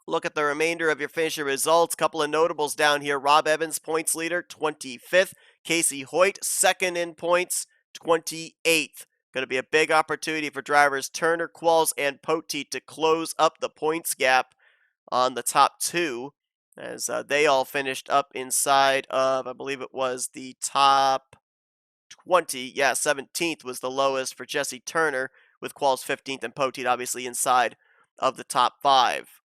Speaker 7: Look at the remainder of your finisher results. Couple of notables down here. Rob Evans, points leader, 25th. Casey Hoyt, 2nd in points, 28th. Going to be a big opportunity for drivers Turner, Qualls, and Poteet to close up the points gap on the top 2. As they all finished up inside of, I believe it was the top 20. Yeah, 17th was the lowest for Jesse Turner, with Qualls 15th and Poteet obviously inside of the top 5.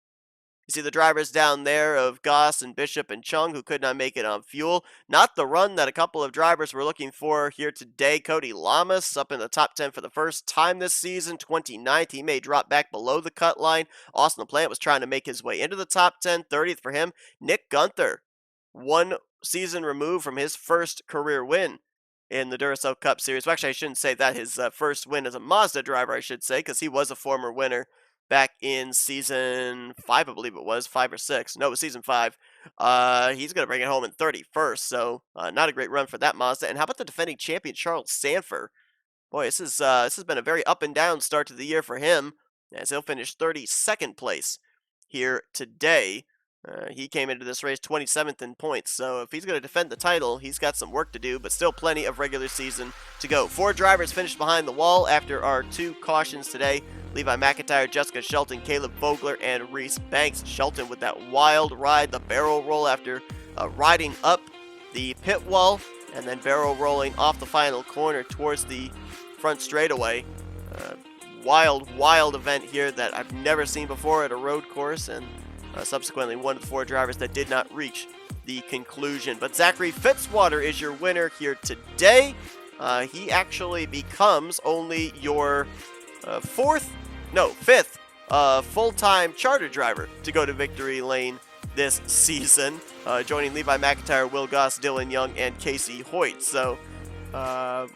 Speaker 7: You see the drivers down there of Goss and Bishop and Chung who could not make it on fuel. Not the run that a couple of drivers were looking for here today. Cody Lamas up in the top 10 for the first time this season, 29th. He may drop back below the cut line. Austin LaPlante was trying to make his way into the top 10, 30th for him. Nick Gunther, one season removed from his first career win in the Duracell Cup Series. Well, actually, I shouldn't say that. His first win as a Mazda driver, I should say, because he was a former winner back in season 5, I believe it was, 5 or 6. No, it was season 5. He's going to bring it home in 31st, so not a great run for that Mazda. And how about the defending champion, Charles Sanford? Boy, this has been a very up and down start to the year for him, as he'll finish 32nd place here today. He came into this race 27th in points, so if he's going to defend the title, he's got some work to do, but still plenty of regular season to go. 4 drivers finished behind the wall after our 2 cautions today. Levi McIntyre, Jessica Shelton, Caleb Vogler, and Reese Banks. Shelton with that wild ride, the barrel roll after riding up the pit wall, and then barrel rolling off the final corner towards the front straightaway. Wild event here that I've never seen before at a road course, and subsequently one of the 4 drivers that did not reach the conclusion. But Zachary Fitzwater is your winner here today. He actually becomes only your 5th full-time charter driver to go to victory lane this season, joining Levi McIntyre, Will Goss, Dylan Young, and Casey Hoyt. So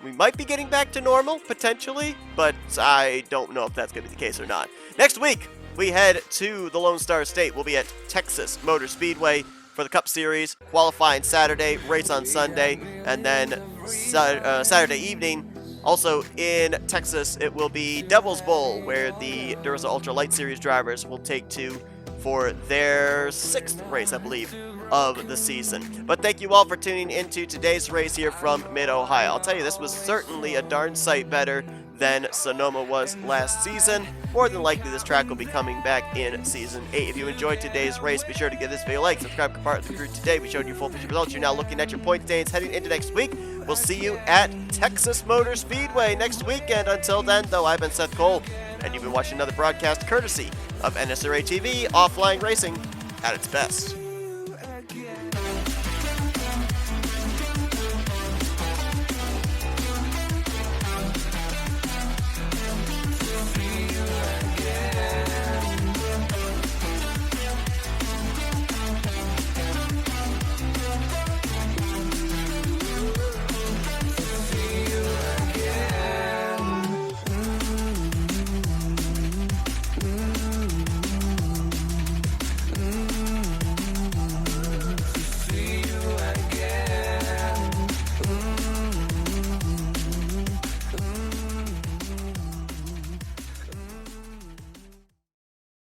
Speaker 7: we might be getting back to normal, potentially, but I don't know if that's going to be the case or not. Next week, we head to the Lone Star State. We'll be at Texas Motor Speedway for the Cup Series, qualifying Saturday, race on Sunday, and then Saturday evening, also in Texas, it will be Devil's Bowl, where the Duracell Ultra Light Series drivers will take to for their 6th race, I believe, of the season. But thank you all for tuning into today's race here from Mid-Ohio. I'll tell you, this was certainly a darn sight better than Sonoma was last season. More than likely, this track will be coming back in Season 8. If you enjoyed today's race, be sure to give this video a like, subscribe, become part of the crew today. We showed you full picture results. You're now looking at your point standings heading into next week. We'll see you at Texas Motor Speedway next weekend. Until then, though, I've been Seth Cole, and you've been watching another broadcast courtesy of NSRA TV, offline racing at its best.